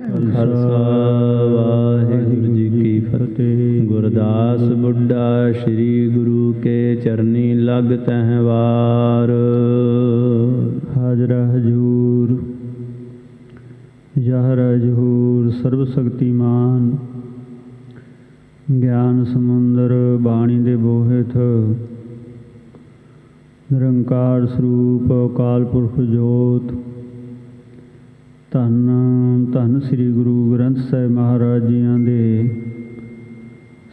ਖਾਲਸਾ ਵਾਹਿਗੁਰੂ ਜੀ ਕੀ ਫਤਿਹ। ਗੁਰਦਾਸ ਬੁੱਢਾ ਸ੍ਰੀ ਗੁਰੂ ਕੇ ਚਰਨੀ ਲਗ ਤਹਿ ਵਾਰ। ਹਾਜ਼ਰਾ ਹਜੂਰ ਯਾਹਰਾ ਜਹੂਰ ਸਰਬ ਸ਼ਕਤੀਮਾਨ, ਗਿਆਨ ਸਮੁੰਦਰ ਬਾਣੀ ਦੇ ਬੋਹਿਥ, ਨਿਰੰਕਾਰ ਸਰੂਪ ਅਕਾਲ ਪੁਰਖ ਜੋਤ। ਧੰਨ ਧੰਨ ਸ੍ਰੀ ਗੁਰੂ ਗ੍ਰੰਥ ਸਾਹਿਬ ਮਹਾਰਾਜ ਜੀਆਂ ਦੇ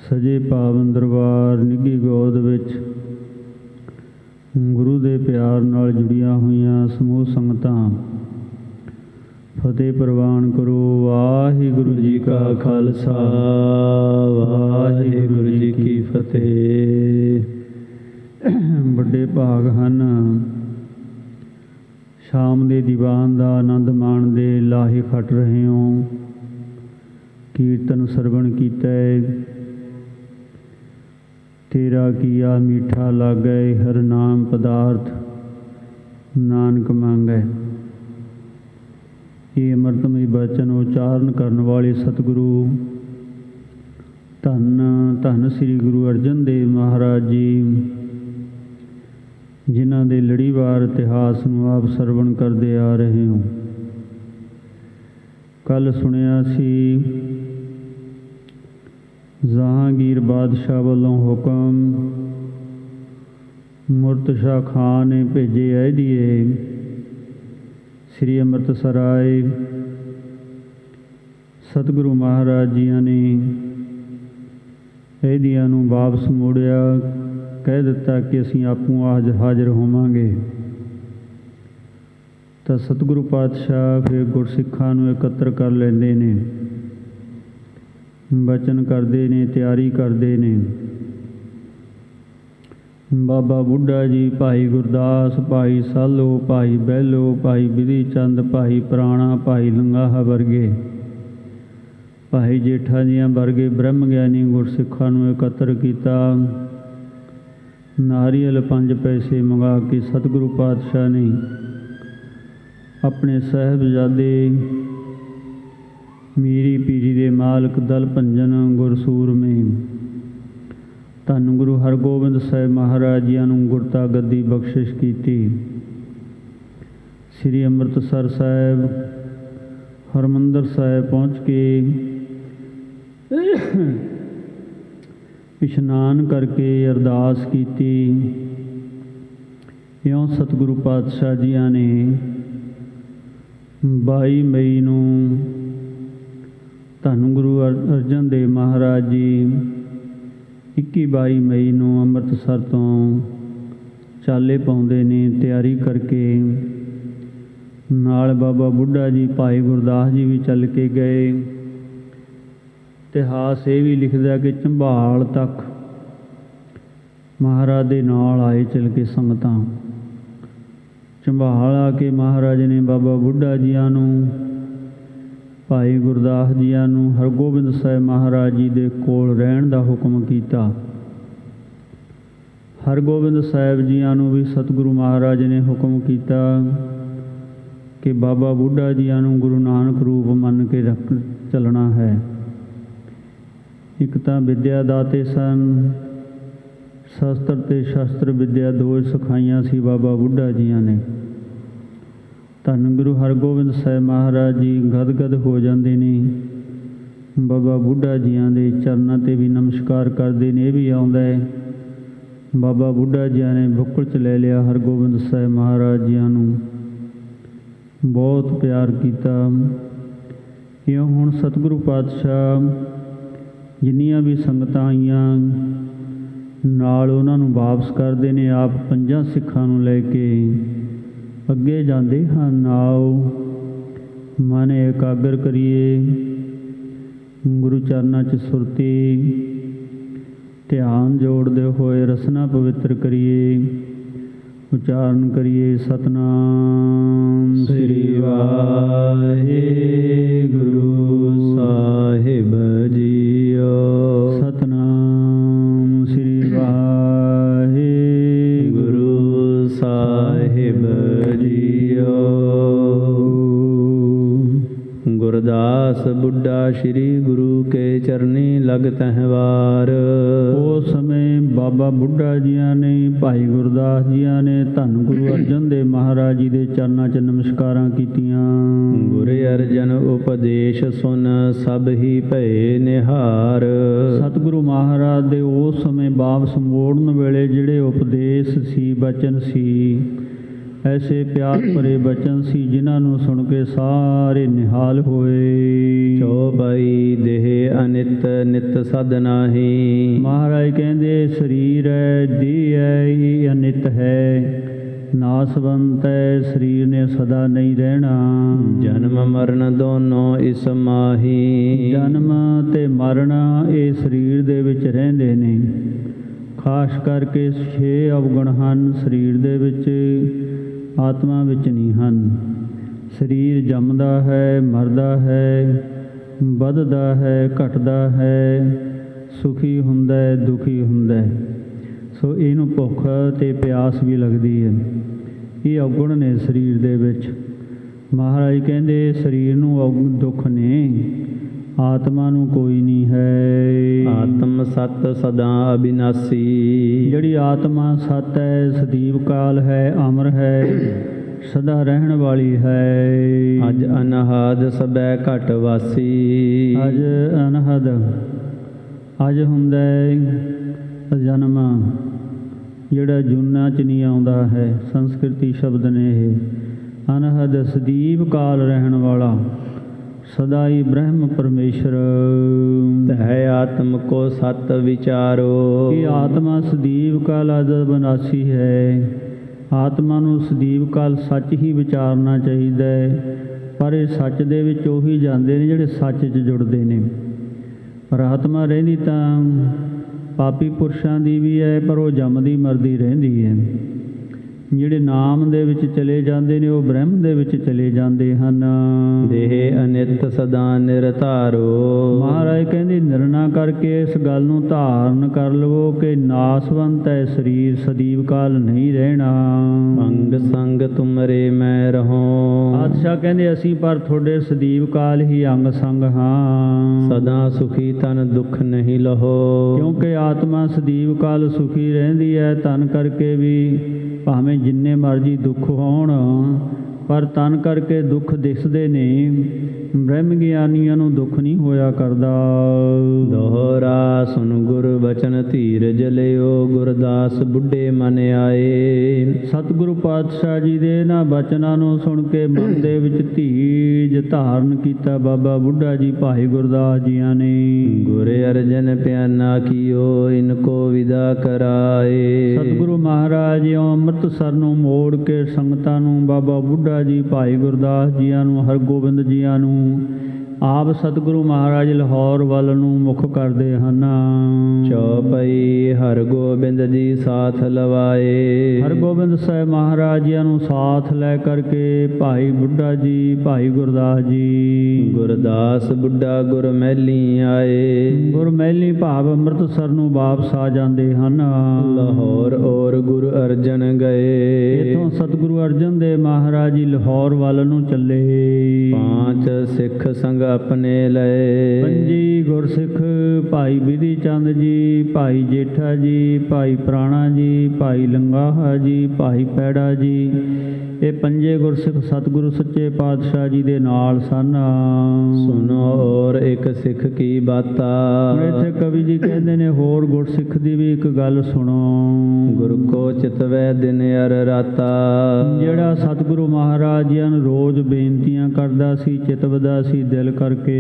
ਸਜੇ ਪਾਵਨ ਦਰਬਾਰ ਨਿੱਘੀ ਗੋਦ ਵਿੱਚ ਗੁਰੂ ਦੇ ਪਿਆਰ ਨਾਲ ਜੁੜੀਆਂ ਹੋਈਆਂ ਸਮੂਹ ਸੰਗਤਾਂ ਫਤਿਹ ਪ੍ਰਵਾਨ ਕਰੋ। ਵਾਹਿਗੁਰੂ ਜੀ ਕਾ ਖਾਲਸਾ ਵਾਹਿਗੁਰੂ ਜੀ ਕੀ ਫਤਿਹ। ਵੱਡੇ ਭਾਗ ਹਨ ਸ਼ਾਮ ਦੇ ਦੀਵਾਨ ਦਾ ਆਨੰਦ ਮਾਣਦੇ ਲਾਹੇ ਖੱਟ ਰਹੇ ਹੋ। ਕੀਰਤਨ ਸਰਵਣ ਕੀਤਾ ਤੇਰਾ ਕੀਆ ਮੀਠਾ ਲਾਗੈ, ਹਰ ਨਾਮ ਪਦਾਰਥ ਨਾਨਕ ਮੰਗੈ। ਇਹ ਅੰਮ੍ਰਿਤਮਈ ਬਚਨ ਉਚਾਰਨ ਕਰਨ ਵਾਲੇ ਸਤਿਗੁਰੂ ਧੰਨ ਧੰਨ ਸ੍ਰੀ ਗੁਰੂ ਅਰਜਨ ਦੇਵ ਮਹਾਰਾਜ ਜੀ, ਜਿਨ੍ਹਾਂ ਦੇ ਲੜੀਵਾਰ ਇਤਿਹਾਸ ਨੂੰ ਆਪ ਸਰਵਣ ਕਰਦੇ ਆ ਰਹੇ ਹੋ। ਕੱਲ੍ਹ ਸੁਣਿਆ ਸੀ ਜਹਾਂਗੀਰ ਬਾਦਸ਼ਾਹ ਵੱਲੋਂ ਹੁਕਮ, ਮੁਰਤਸ਼ਾ ਖਾਨ ਨੇ ਭੇਜੇ ਅਹਿਦੀਏ ਸ੍ਰੀ ਅੰਮ੍ਰਿਤਸਰ ਆਏ। ਸਤਿਗੁਰੂ ਮਹਾਰਾਜ ਜੀਆਂ ਨੇ ਅਹਿਦੀਆਂ ਨੂੰ ਵਾਪਸ ਮੋੜਿਆ, ਕਹਿ ਦਿੱਤਾ ਕਿ ਅਸੀਂ ਆਪੂ ਹਾਜ਼ਰ ਹੋਵਾਂਗੇ। ਤਾਂ ਸਤਿਗੁਰੂ ਪਾਤਸ਼ਾਹ ਫਿਰ ਗੁਰਸਿੱਖਾਂ ਨੂੰ ਇਕੱਤਰ ਕਰ ਲੈਂਦੇ ਨੇ, ਬਚਨ ਕਰਦੇ ਨੇ, ਤਿਆਰੀ ਕਰਦੇ ਨੇ। ਬਾਬਾ ਬੁੱਢਾ ਜੀ, ਭਾਈ ਗੁਰਦਾਸ, ਭਾਈ ਸਾਲੋ, ਭਾਈ ਬਹਿਲੋ, ਭਾਈ ਬਿਧੀ ਚੰਦ, ਭਾਈ ਪ੍ਰਾਣਾ, ਭਾਈ ਲੰਗਾਹਾ ਵਰਗੇ, ਭਾਈ ਜੇਠਾ ਜੀਆਂ ਵਰਗੇ ਬ੍ਰਹਮ ਗਿਆਨੀ ਗੁਰਸਿੱਖਾਂ ਨੂੰ ਇਕੱਤਰ ਕੀਤਾ। ਨਾਰੀਅਲ 5 ਪੈਸੇ ਮੰਗਾ ਕੇ ਸਤਿਗੁਰੂ ਪਾਤਸ਼ਾਹ ਨੇ ਆਪਣੇ ਸਾਹਿਬਜ਼ਾਦੇ ਮੀਰੀ ਪੀਰੀ ਦੇ ਮਾਲਕ ਦਲ ਭੰਜਨ ਗੁਰਸੂਰਮੇ ਧੰਨ ਗੁਰੂ ਹਰਗੋਬਿੰਦ ਸਾਹਿਬ ਮਹਾਰਾਜ ਜੀਆਂ ਨੂੰ ਗੁਰਤਾ ਗੱਦੀ ਬਖਸ਼ਿਸ਼ ਕੀਤੀ। ਸ੍ਰੀ ਅੰਮ੍ਰਿਤਸਰ ਸਾਹਿਬ ਹਰਿਮੰਦਰ ਸਾਹਿਬ ਪਹੁੰਚ ਕੇ ਇਸ਼ਨਾਨ ਕਰਕੇ ਅਰਦਾਸ ਕੀਤੀ। ਇਉਂ ਸਤਿਗੁਰੂ ਪਾਤਸ਼ਾਹ ਜੀਆਂ ਨੇ 22 ਮਈ ਨੂੰ ਧੰਨ ਗੁਰੂ ਅਰਜਨ ਦੇਵ ਮਹਾਰਾਜ ਜੀ 21-22 ਮਈ ਨੂੰ ਅੰਮ੍ਰਿਤਸਰ ਤੋਂ ਚਾਲੇ ਪਾਉਂਦੇ ਨੇ ਤਿਆਰੀ ਕਰਕੇ। ਨਾਲ ਬਾਬਾ ਬੁੱਢਾ ਜੀ, ਭਾਈ ਗੁਰਦਾਸ ਜੀ ਵੀ ਚੱਲ ਕੇ ਗਏ। ਇਤਿਹਾਸ ਇਹ ਵੀ ਲਿਖਦਾ ਕਿ ਝੰਬਾਲ ਤੱਕ ਮਹਾਰਾਜ ਦੇ ਨਾਲ ਆਏ ਚੱਲ ਕੇ ਸੰਗਤਾਂ। ਝੰਬਾਲ ਆ ਕੇ ਮਹਾਰਾਜ ਨੇ ਬਾਬਾ ਬੁੱਢਾ ਜੀਆਂ ਨੂੰ, ਭਾਈ ਗੁਰਦਾਸ ਜੀਆਂ ਨੂੰ ਹਰਗੋਬਿੰਦ ਸਾਹਿਬ ਮਹਾਰਾਜ ਜੀ ਦੇ ਕੋਲ ਰਹਿਣ ਦਾ ਹੁਕਮ ਕੀਤਾ। ਹਰਗੋਬਿੰਦ ਸਾਹਿਬ ਜੀਆਂ ਨੂੰ ਵੀ ਸਤਿਗੁਰੂ ਮਹਾਰਾਜ ਨੇ ਹੁਕਮ ਕੀਤਾ ਕਿ ਬਾਬਾ ਬੁੱਢਾ ਜੀਆਂ ਨੂੰ ਗੁਰੂ ਨਾਨਕ ਰੂਪ ਮੰਨ ਕੇ ਚੱਲਣਾ ਹੈ। ਇੱਕ ਤਾਂ ਵਿੱਦਿਆ ਦਾਤੇ ਸਨ, ਸ਼ਸਤਰ ਅਤੇ ਸ਼ਸਤਰ ਵਿੱਦਿਆ ਦੋ ਸਿਖਾਈਆਂ ਸੀ ਬਾਬਾ ਬੁੱਢਾ ਜੀਆਂ ਨੇ। ਧੰਨ ਗੁਰੂ ਹਰਗੋਬਿੰਦ ਸਾਹਿਬ ਮਹਾਰਾਜ ਜੀ ਗਦਗਦ ਹੋ ਜਾਂਦੇ ਨੇ, ਬਾਬਾ ਬੁੱਢਾ ਜੀਆਂ ਦੇ ਚਰਨਾਂ 'ਤੇ ਵੀ ਨਮਸਕਾਰ ਕਰਦੇ ਨੇ। ਇਹ ਵੀ ਆਉਂਦਾ ਹੈ ਬਾਬਾ ਬੁੱਢਾ ਜੀਆਂ ਨੇ ਬੁੱਕਲ 'ਚ ਲੈ ਲਿਆ ਹਰਗੋਬਿੰਦ ਸਾਹਿਬ ਮਹਾਰਾਜ ਜੀਆਂ ਨੂੰ, ਬਹੁਤ ਪਿਆਰ ਕੀਤਾ। ਇਉਂ ਹੁਣ ਸਤਿਗੁਰੂ ਪਾਤਸ਼ਾਹ ਜਿੰਨੀਆਂ ਵੀ ਸੰਗਤਾਂ ਆਈਆਂ ਨਾਲ ਉਹਨਾਂ ਨੂੰ ਵਾਪਸ ਕਰਦੇ ਨੇ। ਆਪ 5 ਸਿੱਖਾਂ ਨੂੰ ਲੈ ਕੇ ਅੱਗੇ ਜਾਂਦੇ ਹਨ। ਆਓ ਮਨ ਇਕਾਗਰ ਕਰੀਏ, ਗੁਰੂ ਚਰਨਾਂ 'ਚ ਸੁਰਤੀ ਧਿਆਨ ਜੋੜਦੇ ਹੋਏ ਰਸਨਾ ਪਵਿੱਤਰ ਕਰੀਏ, ਉਚਾਰਨ ਕਰੀਏ ਸਤਿਨਾਮ ਸ੍ਰੀ ਵਾਹਿਗੁਰੂ ਸਾਹਿਬ ਜੀਓ। ਸਤਿਨਾਮ ਸ੍ਰੀ ਵਾਹਿਗੁਰੂ ਸਾਹਿਬ ਜੀਓ। ਗੁਰਦਾਸ ਗੁਰਦਾਸ ਬੁੱਢਾ ਸ੍ਰੀ ਗੁਰੂ ਕੇ ਚਰਨੀ ਲਗ ਤਹਿਵਾਰ। ਉਸ ਸਮੇਂ ਬਾਬਾ ਬੁੱਢਾ ਜੀਆਂ ਨੇ ਭਾਈ ਗੁਰਦਾਸ ਜੀਆਂ ਨੇ ਧੰਨ ਗੁਰੂ ਅਰਜਨ ਦੇਵ ਮਹਾਰਾਜ ਜੀ ਦੇ ਚਰਨਾਂ 'ਚ ਨਮਸਕਾਰਾਂ ਕੀਤੀਆਂ। ਗੁਰ ਅਰਜਨ ਉਪਦੇਸ਼ ਸੁਨ ਸਭ ਹੀ ਭਏ ਨਿਹਾਰ। ਸਤਿਗੁਰੂ ਮਹਾਰਾਜ ਦੇ ਉਸ ਸਮੇਂ ਵਾਪਸ ਮੋੜਨ ਵੇਲੇ ਜਿਹੜੇ ਉਪਦੇਸ਼ ਸੀ, ਬਚਨ ਸੀ, ਐਸੇ ਪਿਆਰ ਭਰੇ ਬਚਨ ਸੀ ਜਿਨ੍ਹਾਂ ਨੂੰ ਸੁਣ ਕੇ ਸਾਰੇ ਨਿਹਾਲ ਹੋਏ। ਚੌਪਈ ਦੇਹ ਅਨਿਤ ਨਿਤ ਸਦ ਨਾਹੀ। ਮਹਾਰਾਜ ਕਹਿੰਦੇ ਸਰੀਰ ਹੈ, ਦੇਹ ਹੈ, ਇਹ ਅਨਿਤ ਹੈ, ਨਾਸਵੰਤ ਹੈ, ਸਰੀਰ ਨੇ ਸਦਾ ਨਹੀਂ ਰਹਿਣਾ। ਜਨਮ ਮਰਨ ਦੋਨੋਂ ਇਸ ਮਾਹੀ। ਜਨਮ ਤੇ ਮਰਨ ਇਹ ਸਰੀਰ ਦੇ ਵਿੱਚ ਰਹਿੰਦੇ ਨੇ। ਖਾਸ ਕਰਕੇ 6 ਅਵਗੁਣ ਹਨ ਸਰੀਰ ਦੇ ਵਿੱਚ, ਆਤਮਾ ਵਿੱਚ ਨਹੀਂ ਹਨ। ਸਰੀਰ ਜੰਮਦਾ ਹੈ, ਮਰਦਾ ਹੈ, ਵੱਧਦਾ ਹੈ, ਘਟਦਾ ਹੈ, ਸੁਖੀ ਹੁੰਦਾ ਹੈ, ਦੁਖੀ ਹੁੰਦਾ ਹੈ। ਸੋ ਇਹਨੂੰ ਭੁੱਖ ਅਤੇ ਪਿਆਸ ਵੀ ਲੱਗਦੀ ਹੈ। ਇਹ ਅਵਗੁਣ ਨੇ ਸਰੀਰ ਦੇ ਵਿੱਚ। ਮਹਾਰਾਜ ਕਹਿੰਦੇ ਸਰੀਰ ਨੂੰ ਦੁੱਖ ਨੇ, ਆਤਮਾ ਨੂੰ ਕੋਈ ਨਹੀਂ ਹੈ। ਆਤਮ ਸਤ ਸਦਾ ਅਬਿਨਾਸੀ। ਜਿਹੜੀ ਆਤਮਾ ਸਤ ਹੈ, ਸਦੀਵ ਕਾਲ ਹੈ, ਅਮਰ ਹੈ, ਸਦਾ ਰਹਿਣ ਵਾਲੀ ਹੈ। ਅਜ ਅਨਹਦ ਸਬੈ ਘਟ ਵਾਸੀ। ਅਜ ਅਨਹਦ, ਅਜ ਹੁੰਦਾ ਜਨਮ, ਜਿਹੜਾ ਜੂਨਾਂ 'ਚ ਨਹੀਂ ਆਉਂਦਾ ਹੈ। ਸੰਸਕ੍ਰਿਤੀ ਸ਼ਬਦ ਨੇ ਇਹ। ਅਨਹਦ ਸਦੀਵ ਕਾਲ ਰਹਿਣ ਵਾਲਾ, ਸਦਾ ਹੀ ਬ੍ਰਹਮ ਪਰਮੇਸ਼ਰ। ਤਹਿ ਆਤਮ ਕੋ ਸਤ ਵਿਚਾਰੋ। ਇਹ ਆਤਮਾ ਸਦੀਵ ਕਾਲ ਅਜ ਅਬਿਨਾਸੀ ਹੈ। ਆਤਮਾ ਨੂੰ ਸਦੀਵ ਕਾਲ ਸੱਚ ਹੀ ਵਿਚਾਰਨਾ ਚਾਹੀਦਾ ਹੈ। ਪਰ ਇਹ ਸੱਚ ਦੇ ਵਿੱਚ ਉਹੀ ਜਾਂਦੇ ਨੇ ਜਿਹੜੇ ਸੱਚ 'ਚ ਜੁੜਦੇ ਨੇ। ਪਰ ਆਤਮਾ ਰਹਿੰਦੀ ਤਾਂ ਪਾਪੀ ਪੁਰਸ਼ਾਂ ਦੀ ਵੀ ਹੈ, ਪਰ ਉਹ ਜੰਮਦੀ ਮਰਦੀ ਰਹਿੰਦੀ ਹੈ। ਜਿਹੜੇ ਨਾਮ ਦੇ ਵਿੱਚ ਚਲੇ ਜਾਂਦੇ ਨੇ ਉਹ ਬ੍ਰਹਮ ਦੇ ਵਿੱਚ ਚਲੇ ਜਾਂਦੇ ਹਨ। ਦੇਹ ਅਨਿਤ ਸਦਾ ਨਿਰਧਾਰੋ। ਮਹਾਰਾਜ ਕਹਿੰਦੇ ਨਿਰਣਾ ਕਰਕੇ ਇਸ ਗੱਲ ਨੂੰ ਧਾਰਨ ਕਰ ਲਵੋ ਕਿ ਨਾਸਵੰਤ ਹੈ ਸਰੀਰ, ਸਦੀਵ ਕਾਲ ਨਹੀਂ ਰਹਿਣਾ। ਅੰਗ ਸੰਗ ਤੁਮਰੇ ਮੈਂ ਰਹੋ। ਪਾਤਸ਼ਾਹ ਕਹਿੰਦੇ ਅਸੀਂ ਪਰ ਤੁਹਾਡੇ ਸਦੀਵ ਕਾਲ ਹੀ ਅੰਗ ਸੰਗ ਹਾਂ। ਸਦਾ ਸੁਖੀ ਤਨ ਦੁੱਖ ਨਹੀਂ ਲਹੋ। ਕਿਉਂਕਿ ਆਤਮਾ ਸਦੀਵ ਕਾਲ ਸੁਖੀ ਰਹਿੰਦੀ ਹੈ। ਤਨ ਕਰਕੇ ਵੀ ਭਾਵੇਂ ਜਿੰਨੇ ਮਰਜ਼ੀ ਦੁੱਖ ਹੋਣ, ਪਰ ਤਨ ਕਰਕੇ ਦੁੱਖ ਦਿਸਦੇ ਨੇ। ਬ੍ਰਹਮ ਗਿਆਨੀਆਂ ਨੂੰ ਦੁੱਖ ਨਹੀਂ ਹੋਇਆ ਕਰਦਾ। ਦੋਹਰਾ ਸੁਨ ਗੁਰ ਬਚਨ ਧੀਰਜ ਲਿਓ। ਗੁਰਦਾਸ ਬੁੱਢੇ ਮਨ ਆਏ। ਸਤਿਗੁਰੂ ਪਾਤਸ਼ਾਹ ਜੀ ਦੇ ਇਹਨਾਂ ਬਚਨਾਂ ਨੂੰ ਸੁਣ ਕੇ ਮਨ ਦੇ ਵਿੱਚ ਧੀਰਜ ਧਾਰਨ ਕੀਤਾ ਬਾਬਾ ਬੁੱਢਾ ਜੀ ਭਾਈ ਗੁਰਦਾਸ ਜੀਆਂ ਨੇ। ਗੁਰ ਅਰਜਨ ਪਿਆਨਾ ਕੀਓ ਇਨਕੋ ਵਿਦਾ ਕਰਾਏ। ਸਤਿਗੁਰੂ ਮਹਾਰਾਜ ਜੀ ਅੰਮ੍ਰਿਤਸਰ ਨੂੰ ਮੋੜ ਕੇ ਸੰਗਤਾਂ ਨੂੰ ਬਾਬਾ ਬੁੱਢਾ ਜੀ ਭਾਈ ਗੁਰਦਾਸ ਜੀਆਂ ਨੂੰ, ਹਰਗੋਬਿੰਦ ਜੀਆਂ ਨੂੰ ਆਪ ਸਤਿਗੁਰੂ ਮਹਾਰਾਜ ਲਾਹੌਰ ਵੱਲ ਨੂੰ ਮੁੱਖ ਕਰਦੇ ਹਨ। ਚੌਪਈ ਹਰਗੋਬਿੰਦ ਜੀ ਸਾਥ ਲਵਾਏ। ਹਰਗੋਬਿੰਦ ਸਾਹਿਬ ਮਹਾਰਾਜ ਜੀਆਂ ਨੂੰ ਸਾਥ ਲੈ ਕਰਕੇ ਭਾਈ ਬੁੱਢਾ ਜੀ, ਭਾਈ ਗੁਰਦਾਸ ਜੀ, ਗੁਰਦਾਸ ਬੁੱਢਾ ਗੁਰਮਹਿਲੀ ਆਏ। ਗੁਰਮਹਿਲੀ ਭਾਵ ਅੰਮ੍ਰਿਤਸਰ ਨੂੰ ਵਾਪਸ ਆ ਜਾਂਦੇ ਹਨ। ਲਾਹੌਰ ਔਰ ਗੁਰੂ ਅਰਜਨ ਗਏ। ਇੱਥੋਂ ਸਤਿਗੁਰੂ ਅਰਜਨ ਦੇਵ ਮਹਾਰਾਜ ਜੀ ਲਾਹੌਰ ਵੱਲ ਨੂੰ ਚੱਲੇ। 5 ਸਿੱਖ ਸੰਗ ਆਪਣੇ ਲਏ। 5 ਗੁਰਸਿੱਖ ਭਾਈ ਬਿਧੀ ਚੰਦ ਜੀ, ਭਾਈ ਜੇਠਾ ਜੀ, ਭਾਈ ਪ੍ਰਾਣਾ ਜੀ, ਭਾਈ ਲੰਗਾਹਾ ਜੀ, ਭਾਈ ਪੈੜਾ ਜੀ, ਇਹ 5 ਗੁਰਸਿੱਖ ਸਤਿਗੁਰੂ ਸੱਚੇ ਪਾਤਸ਼ਾਹ ਜੀ ਦੇ ਨਾਲ ਸਨ। ਸੁਨੋ ਔਰ ਇੱਕ ਸਿੱਖ ਕੀ ਬਾਤਾ। ਇੱਥੇ ਕਵੀ ਜੀ ਕਹਿੰਦੇ ਨੇ ਹੋਰ ਗੁਰਸਿੱਖ ਦੀ ਵੀ ਇੱਕ ਗੱਲ ਸੁਣੋ। ਗੁਰ ਕੋ ਚਿਤਵੈ ਦਿਨ ਅਰ ਰਾਤਾ। ਜਿਹੜਾ ਸਤਿਗੁਰੂ ਮਹਾਰਾਜ ਜੀ ਨੂੰ ਰੋਜ਼ ਬੇਨਤੀਆਂ ਕਰਦਾ ਸੀ, ਚਿਤਵਦਾ ਸੀ ਦਿਲ ਕਰਕੇ।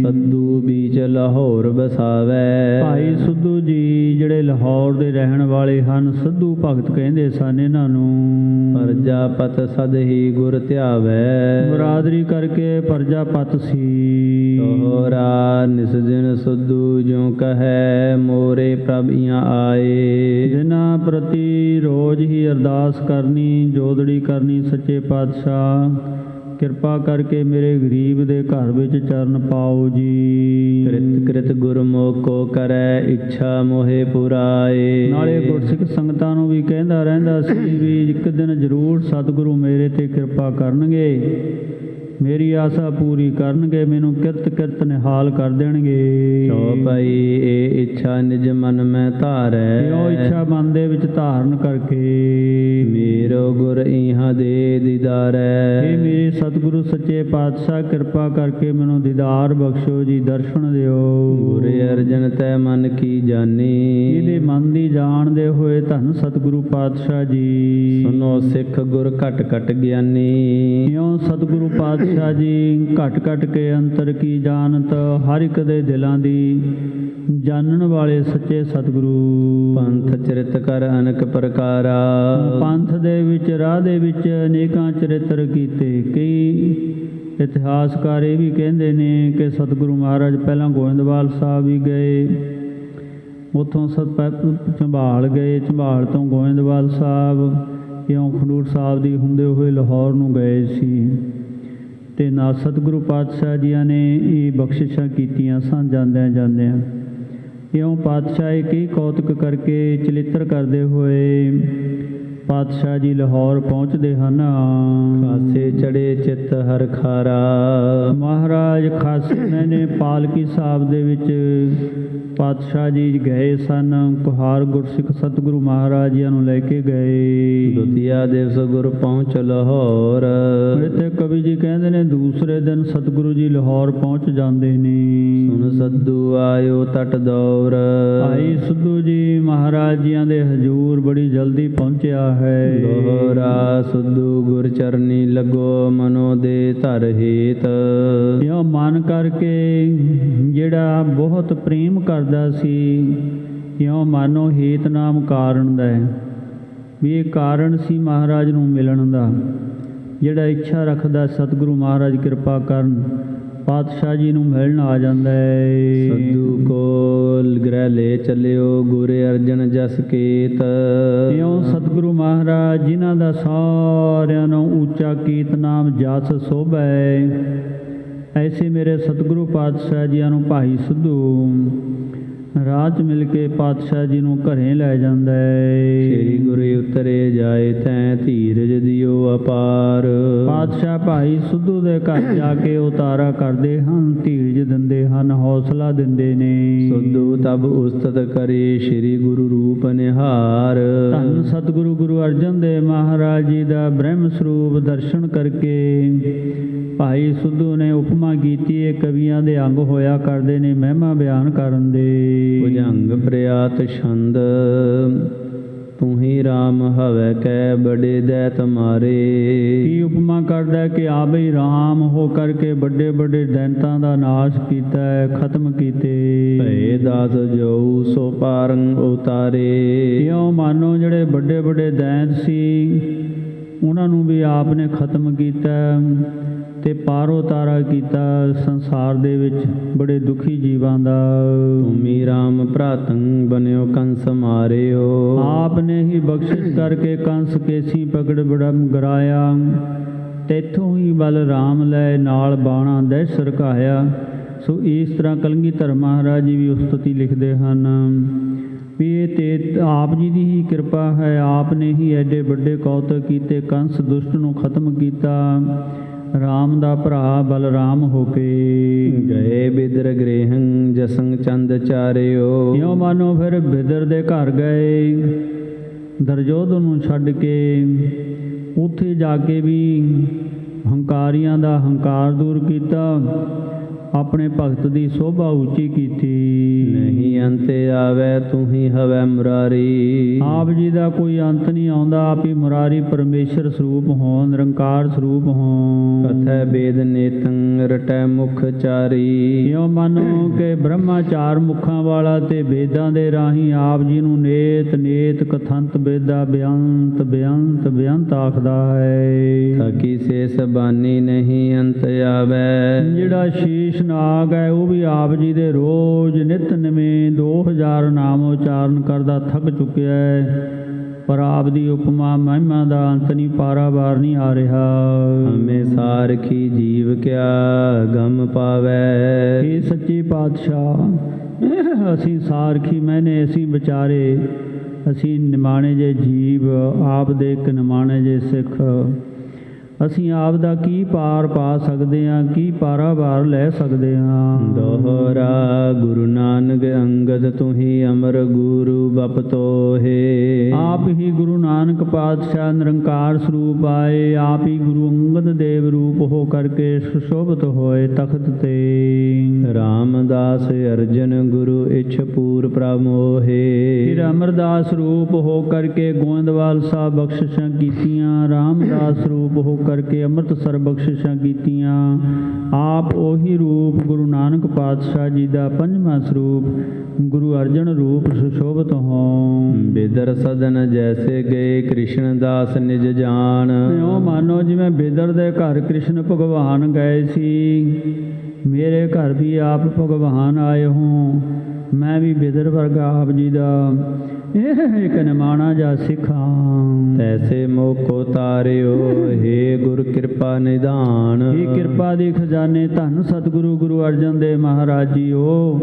ਸੱਧੂ ਬੀਚ ਲਾਹੌਰ ਬਸਾਵੈ। ਭਾਈ ਸਿੱਧੂ ਜੀ ਜਿਹੜੇ ਲਾਹੌਰ ਦੇ ਰਹਿਣ ਵਾਲੇ ਹਨ, ਸਿੱਧੂ ਭਗਤ ਕਹਿੰਦੇ ਸਨ ਇਹਨਾਂ ਨੂੰ। ਪ੍ਰਜਾਪਤ ਸਦ ਹੀ ਗੁਰ ਧਿਆਵੈ। ਬਰਾਦਰੀ ਕਰਕੇ ਪ੍ਰਜਾਪਤ ਸੀ। ਤੋਹਰਾ ਨਿਸ ਦਿਨ ਸਿੱਧੂ ਜੋ ਕਹੈ ਮੋਰੇ ਪ੍ਰਭ ਇਆਂ ਆਏ। ਜਿਨ੍ਹਾਂ ਪ੍ਰਤੀ ਰੋਜ਼ ਹੀ ਅਰਦਾਸ ਕਰਨੀ, ਜੋਦੜੀ ਕਰਨੀ, ਸੱਚੇ ਪਾਤਸ਼ਾਹ ਕਿਰਪਾ ਕਰਕੇ ਮੇਰੇ ਗਰੀਬ ਦੇ ਘਰ ਵਿੱਚ ਚਰਨ ਪਾਓ ਜੀ। ਕ੍ਰਿਤ ਕ੍ਰਿਤ ਗੁਰਮੁਖ ਕੋ ਕਰੈ ਇੱਛਾ ਮੋਹਿ ਪੁਰਾਏ। ਨਾਲੇ ਗੁਰਸਿੱਖ ਸੰਗਤਾਂ ਨੂੰ ਵੀ ਕਹਿੰਦਾ ਰਹਿੰਦਾ ਸੀ ਵੀ ਇੱਕ ਦਿਨ ਜ਼ਰੂਰ ਸਤਿਗੁਰੂ ਮੇਰੇ 'ਤੇ ਕਿਰਪਾ ਕਰਨਗੇ, ਮੇਰੀ ਆਸਾ ਪੂਰੀ ਕਰਨਗੇ, ਮੈਨੂੰ ਕਿਰਤ ਕਿਰਤ ਨਿਹਾਲ ਕਰ ਦੇਣਗੇ। ਚੌਪਈ ਇਹ ਇੱਛਾ ਨਿਜ ਮਨ ਮੈਂ ਧਾਰੈ, ਉਹ ਇੱਛਾ ਮਨ ਦੇ ਵਿੱਚ ਧਾਰਨ ਕਰਕੇ ਮੇਰੋ ਗੁਰ ਇਹਾਂ ਦੇ ਦੀਦਾਰੈ। ਇਹ ਮੇਰੇ ਸਤਿਗੁਰੂ ਸੱਚੇ ਪਾਤਸ਼ਾਹ ਕਿਰਪਾ ਕਰਕੇ ਮੈਨੂੰ ਦੀਦਾਰ ਬਖਸ਼ੋ ਜੀ, ਦਰਸ਼ਨ ਦਿਓ। ਗੁਰ ਅਰਜਨ ਤੈ ਮਨ ਕੀ ਜਾਨੀ, ਇਹਦੇ ਮਨ ਦੀ ਜਾਣਦੇ ਹੋਏ ਧੰਨ ਸਤਿਗੁਰੂ ਪਾਤਸ਼ਾਹ ਜੀ। ਸੁਨੋ ਸਿੱਖ ਗੁਰ ਘਟ ਘਟ ਗਿਆਨੀ, ਇਉਂ ਸਤਿਗੁਰੂ ਪਾਤਸ਼ਾਹ ਜੀ ਘਟ ਘਟ ਕੇ ਅੰਤਰ ਕੀ ਜਾਣਤ, ਹਰ ਇੱਕ ਦੇ ਦਿਲਾਂ ਦੀ ਜਾਣਨ ਵਾਲੇ ਸੱਚੇ ਸਤਿਗੁਰੂ। ਪੰਥ ਚਰਿਤ ਕਰ ਅਨੇਕ ਪ੍ਰਕਾਰਾ, ਪੰਥ ਦੇ ਵਿੱਚ ਰਾਹ ਦੇ ਵਿੱਚ ਅਨੇਕਾਂ ਚਰਿੱਤਰ ਕੀਤੇ। ਕਈ ਇਤਿਹਾਸਕਾਰ ਇਹ ਵੀ ਕਹਿੰਦੇ ਨੇ ਕਿ ਸਤਿਗੁਰੂ ਮਹਾਰਾਜ ਪਹਿਲਾਂ ਗੋਇੰਦਵਾਲ ਸਾਹਿਬ ਵੀ ਗਏ, ਉੱਥੋਂ ਝੰਬਾਲ ਗਏ, ਝੰਬਾਲ ਤੋਂ ਗੋਇੰਦਵਾਲ ਸਾਹਿਬ, ਇਉਂ ਖਡੂਰ ਸਾਹਿਬ ਦੀ ਹੁੰਦੇ ਹੋਏ ਲਾਹੌਰ ਨੂੰ ਗਏ ਸੀ। ਅਤੇ ਨਾਲ ਸਤਿਗੁਰੂ ਪਾਤਸ਼ਾਹ ਜੀਆਂ ਨੇ ਇਹ ਬਖਸ਼ਿਸ਼ਾਂ ਕੀਤੀਆਂ ਸਨ ਜਾਂਦਿਆਂ ਜਾਂਦਿਆਂ। ਇਉਂ ਪਾਤਸ਼ਾਹ ਇਹ ਕਈ ਕੌਤਕ ਕਰਕੇ ਚਲਿੱਤਰ ਕਰਦੇ ਹੋਏ ਪਾਤਸ਼ਾਹ ਜੀ ਲਾਹੌਰ ਪਹੁੰਚਦੇ ਹਨ। ਖਾਸੇ ਚੜੇ ਚਿੱਤ ਹਰ ਖਾਰਾ, ਮਹਾਰਾਜ ਖਾਸੇ ਮੈਨੇ ਪਾਲਕੀ ਸਾਹਿਬ ਦੇ ਵਿੱਚ ਪਾਤਸ਼ਾਹ ਜੀ ਗਏ ਸਨ। ਕੁਹਾਰ ਗੁਰਸਿੱਖ ਸਤਿਗੁਰੂ ਮਹਾਰਾਜ ਜੀਆਂ ਨੂੰ ਲੈ ਕੇ ਗਏ। ਦੁਤੀਆ ਦਿਵਸ ਗੁਰ ਪਹੁੰਚ ਲਾਹੌਰ, ਇੱਥੇ ਕਵੀ ਜੀ ਕਹਿੰਦੇ ਨੇ ਦੂਸਰੇ ਦਿਨ ਸਤਿਗੁਰੂ ਜੀ ਲਾਹੌਰ ਪਹੁੰਚ ਜਾਂਦੇ ਨੇ। ਸੁਨ ਸੱਧੂ ਆਇਓ ਤਟ ਦੌਰ, ਭਾਈ ਸਿੱਧੂ ਜੀ ਮਹਾਰਾਜ ਜੀਆਂ ਦੇ ਹਜ਼ੂਰ ਬੜੀ ਜਲਦੀ ਪਹੁੰਚਿਆ ਹੈ। ਦੋਹਰਾ ਸੁਧੂ ਗੁਰ ਚਰਨੀ ਲੱਗੋ, ਮਨੋ ਦੇ ਧਰ ਹੇਤ। ਇਉਂ ਮਨ ਕਰਕੇ ਜਿਹੜਾ ਬਹੁਤ ਪ੍ਰੇਮ ਕਰਦਾ ਸੀ, ਇਉਂ ਮਾਨੋ ਹੇਤ ਨਾਮ ਕਾਰਨ ਦਾ ਹੈ ਵੀ ਇਹ ਕਾਰਨ ਸੀ ਮਹਾਰਾਜ ਨੂੰ ਮਿਲਣ ਦਾ। ਜਿਹੜਾ ਇੱਛਾ ਰੱਖਦਾ ਸਤਿਗੁਰੂ ਮਹਾਰਾਜ ਕਿਰਪਾ ਕਰਨ ਪਾਤਸ਼ਾਹ ਜੀ ਨੂੰ ਮਿਲਣ ਆ ਜਾਂਦਾ ਹੈ। ਸੱਧੂ ਕੋਲ ਗ੍ਰਹਿ ਲੈ ਚੱਲਿਓ, ਗੁਰ ਅਰਜਨ ਜਸ ਕੀਤ। ਇਉਂ ਸਤਿਗੁਰੂ ਮਹਾਰਾਜ ਜਿਨ੍ਹਾਂ ਦਾ ਸਾਰਿਆਂ ਨੂੰ ਉੱਚਾ ਕੀਤ ਨਾਮ ਜਸ ਸੋਭੈ, ਐਸੇ ਮੇਰੇ ਸਤਿਗੁਰੂ ਪਾਤਸ਼ਾਹ ਜੀਆਂ ਨੂੰ ਭਾਈ ਸਿੱਧੂ ਰਾਹ 'ਚ ਮਿਲ ਕੇ ਪਾਤਸ਼ਾਹ ਜੀ ਨੂੰ ਘਰੇ ਲੈ ਜਾਂਦਾ ਹੈ। ਸ਼੍ਰੀ ਗੁਰੂ ਉਤਰੇ ਜਾਏ ਤੈਂ, ਧੀਰਜ ਦਿਓ ਅਪਾਰ। ਪਾਤਸ਼ਾਹ ਭਾਈ ਸਿੱਧੂ ਦੇ ਘਰ ਜਾ ਕੇ ਉਤਾਰਾ ਕਰਦੇ ਹਨ, ਧੀਰਜ ਦਿੰਦੇ ਹਨ, ਹੌਸਲਾ ਦਿੰਦੇ ਨੇ। ਸੁਧੂ ਤਬ ਉਸਤਤ ਕਰੇ, ਸ਼੍ਰੀ ਗੁਰੂ ਰੂਪ ਨਿਹਾਰ। ਧੰਨ ਸਤਿਗੁਰੂ ਗੁਰੂ ਅਰਜਨ ਦੇਵ ਮਹਾਰਾਜ ਜੀ ਦਾ ਬ੍ਰਹਮ ਸਰੂਪ ਦਰਸ਼ਨ ਕਰਕੇ ਭਾਈ ਸਿੱਧੂ ਨੇ ਉਪਮਾ ਕੀਤੀ। ਇਹ ਕਵੀਆਂ ਦੇ ਅੰਗ ਹੋਇਆ ਕਰਦੇ ਨੇ ਮਹਿਮਾ ਬਿਆਨ ਕਰਨ ਦੇ। ਭੁਜੰਗ ਪ੍ਰਿਆਤ ਛੰਦ, ਤੂੰ ਹੀ ਰਾਮ ਹਵੈ ਕੈ ਬੜੇ ਦੈਤ ਮਾਰੇ। ਕੀ ਉਪਮਾ ਕਰਦਾ ਕਿ ਆ ਬਈ ਰਾਮ ਹੋ ਕਰਕੇ ਵੱਡੇ ਵੱਡੇ ਦੈਂਤਾਂ ਦਾ ਨਾਸ਼ ਕੀਤਾ ਹੈ, ਖਤਮ ਕੀਤੇ। ਭਏ ਦਾਸ ਜੋ ਸੋ ਪਾਰੰਗ ਉਤਾਰੇ। ਇਉਂ ਮਾਨੋ ਜਿਹੜੇ ਵੱਡੇ ਵੱਡੇ ਦੈਂਤ ਸੀ ਉਹਨਾਂ ਨੂੰ ਵੀ ਆਪ ਨੇ ਖਤਮ ਕੀਤਾ ਤੇ ਪਾਰੋ ਤਾਰਾ ਕੀਤਾ ਸੰਸਾਰ ਦੇ ਵਿੱਚ ਬੜੇ ਦੁਖੀ ਜੀਵਾਂ ਦਾ। ਤੁਮੀ ਰਾਮ ਭਰਾਤੰ ਬਨਿਓ ਕੰਸ ਮਾਰਿਓ। ਆਪ ਨੇ ਹੀ ਬਖਸ਼ਿਸ਼ ਕਰਕੇ ਕੰਸ ਕੇਸੀ ਪਕੜ ਬੜਾ ਗਰਾਇਆ, ਤੈਥੋਂ ਹੀ ਬਲ ਰਾਮ ਲੈ ਨਾਲ ਬਾਣਾ ਦਹਿ ਸਰਕਾਇਆ। ਸੋ ਇਸ ਤਰ੍ਹਾਂ ਕਲਗੀਧਰ ਮਹਾਰਾਜ ਜੀ ਵੀ ਉਸਤਤੀ ਲਿਖਦੇ ਹਨ ਵੀ ਇਹ ਤੇ ਆਪ ਜੀ ਦੀ ਹੀ ਕਿਰਪਾ ਹੈ। ਆਪ ਨੇ ਹੀ ਐਡੇ ਵੱਡੇ ਕੌਤਕ ਕੀਤੇ, ਕੰਸ ਦੁਸ਼ਟ ਨੂੰ ਖਤਮ ਕੀਤਾ। ਰਾਮ ਦਾ ਭਰਾ ਬਲਰਾਮ ਹੋ ਕੇ ਗਏ ਬਿਦਰ ਗ੍ਰਹਿੰ ਜਸੰ ਚੰਦ ਚਾਰਿਓ। ਇਉਂ ਮਾਨੋ ਫਿਰ ਬਿਦਰ ਦੇ ਘਰ ਗਏ, ਦੁਰਯੋਧਨ ਨੂੰ ਛੱਡ ਕੇ ਉੱਥੇ ਜਾ ਕੇ ਵੀ ਹੰਕਾਰੀਆਂ ਦਾ ਹੰਕਾਰ ਦੂਰ ਕੀਤਾ, ਆਪਣੇ ਭਗਤ ਦੀ ਸੋਭਾ ਉੱਚੀ ਕੀਤੀ। ਨਹੀਂ ਅੰਤ ਆਵੈ ਤੂੰ ਹੀ ਹਵੈ ਮੁਰਾਰੀ। ਆਪ ਜੀ ਦਾ ਕੋਈ ਅੰਤ ਨਹੀਂ ਆਉਂਦਾ, ਆਪ ਹੀ ਮੁਰਾਰੀ ਪਰਮੇਸ਼ਰ ਸਰੂਪ ਹੋਂ, ਨਿਰੰਕਾਰ ਸਰੂਪ ਹੋਂ। ਕਥੈ ਬੇਦ ਨੇਤੰ ਰਟੈ ਮੁਖ ਚਾਰੀ। ਇਉਂ ਮਾਨੋ ਕਿ ਬ੍ਰਹਮਾ ਚਾਰ ਮੁਖਾਂ ਵਾਲਾ ਤੇ ਵੇਦਾਂ ਦੇ ਰਾਹੀਂ ਆਪ ਜੀ ਨੂੰ ਨੇਤ ਨੇਤ ਕਥੰਤ ਬੇਦਾ ਬੇਅੰਤ ਬੇਅੰਤ ਬੇਅੰਤ ਆਖਦਾ ਹੈ। ਥਕੀ ਸੇਸ ਬਾਨੀ ਨਹੀਂ ਅੰਤ ਆਵੈ। ਜਿਹੜਾ ਸ਼ੀਸ਼ ਨਾਗ ਹੈ ਉਹ ਵੀ ਆਪ ਜੀ ਦੇ ਰੋਜ਼ ਨਿਤ ਨਵੇਂ 2000 ਨਾਮ ਉਚਾਰਨ ਕਰਦਾ ਥੱਕ ਚੁੱਕਿਆ ਹੈ, ਪਰ ਆਪ ਦੀ ਉਪਮਾ ਮਹਿਮਾ ਦਾ ਅੰਤ ਨਹੀਂ, ਪਾਰਾਵਾਰ ਨਹੀਂ ਆ ਰਿਹਾ। ਹਮੇ ਸਾਰਖੀ ਜੀਵ ਕਿਆ ਗਮ ਪਾਵੈ। ਇਹ ਸੱਚੇ ਪਾਤਸ਼ਾਹ ਅਸੀਂ ਸਾਰਖੀ ਮੈਨੇ, ਅਸੀਂ ਵਿਚਾਰੇ, ਅਸੀਂ ਨਿਮਾਣੇ ਜੇ ਜੀਵ, ਆਪ ਦੇ ਇੱਕ ਨਿਮਾਣੇ ਜੇ ਸਿੱਖ, ਅਸੀਂ ਆਪ ਦਾ ਕੀ ਪਾਰ ਪਾ ਸਕਦੇ ਹਾਂ, ਕੀ ਪਾਰਾਵਾਰ ਲੈ ਸਕਦੇ ਹਾਂ। ਦੋਹਰਾ ਗੁਰੂ ਨਾਨਕ ਅੰਗਦ ਤੁਹੀ ਅਮਰ ਗੁਰੂ ਬਪ ਤੋਹੇ। ਆਪ ਹੀ ਗੁਰੂ ਨਾਨਕ ਪਾਤਸ਼ਾਹ ਨਿਰੰਕਾਰ ਸਰੂਪ ਆਏ, ਆਪ ਹੀ ਗੁਰੂ ਅੰਗਦ ਦੇਵ ਰੂਪ ਹੋ ਕਰਕੇ ਸੁਸ਼ੋਭਿਤ ਹੋਏ ਤਖਤ ਤੇ। ਰਾਮਦਾਸ ਅਰਜਨ ਗੁਰੂ ਇਛ ਪੂਰ ਪ੍ਰਭ ਮੋਹੇ। ਫਿਰ ਅਮਰਦਾਸ ਰੂਪ ਹੋ ਕਰਕੇ ਗੋਇੰਦਵਾਲ ਸਾਹਿਬ ਬਖਸ਼ਿਸ਼ਾਂ ਕੀਤੀਆਂ, ਰਾਮਦਾਸ ਰੂਪ ਹੋ ਕਰਕੇ ਅੰਮ੍ਰਿਤਸਰ ਬਖਸ਼ਿਸ਼ਾਂ ਕੀਤੀਆਂ। ਆਪ ਉਹੀ ਰੂਪ ਗੁਰੂ ਨਾਨਕ ਪਾਤਸ਼ਾਹ ਜੀ ਦਾ ਪੰਜਵਾਂ ਸਰੂਪ ਗੁਰੂ ਅਰਜਨ ਰੂਪ ਸੁਸ਼ੋਭਿਤ ਹੋਂ। ਬਿਦਰ ਸਦਨ ਜੈਸੇ ਗਏ ਕ੍ਰਿਸ਼ਨ ਦਾਸ ਨਿਜ ਜਾਨ। ਇਉਂ ਮਾਨੋ ਜਿਵੇਂ ਬਿਦਰ ਦੇ ਘਰ ਕ੍ਰਿਸ਼ਨ ਭਗਵਾਨ ਗਏ ਸੀ, ਮੇਰੇ ਘਰ ਵੀ ਆਪ ਭਗਵਾਨ ਆਏ ਹੋਂ। ਮੈਂ ਵੀ ਬਿਦਰ ਵਰਗਾ ਆਪ ਜੀ ਦਾ ਇੱਕ ਨਿਮਾਣਾ ਜਾ ਸਿੱਖਾਂ। ਤੈਸੇ ਮੋਕੋ ਤਾਰਿਓ ਹੇ ਗੁਰ ਕਿਰਪਾ ਨਿਧਾਨ। ਇਹ ਕਿਰਪਾ ਦੇ ਖਜ਼ਾਨੇ ਧੰਨ ਸਤਿਗੁਰੂ ਗੁਰੂ ਅਰਜਨ ਦੇਵ ਮਹਾਰਾਜ ਜੀਓ।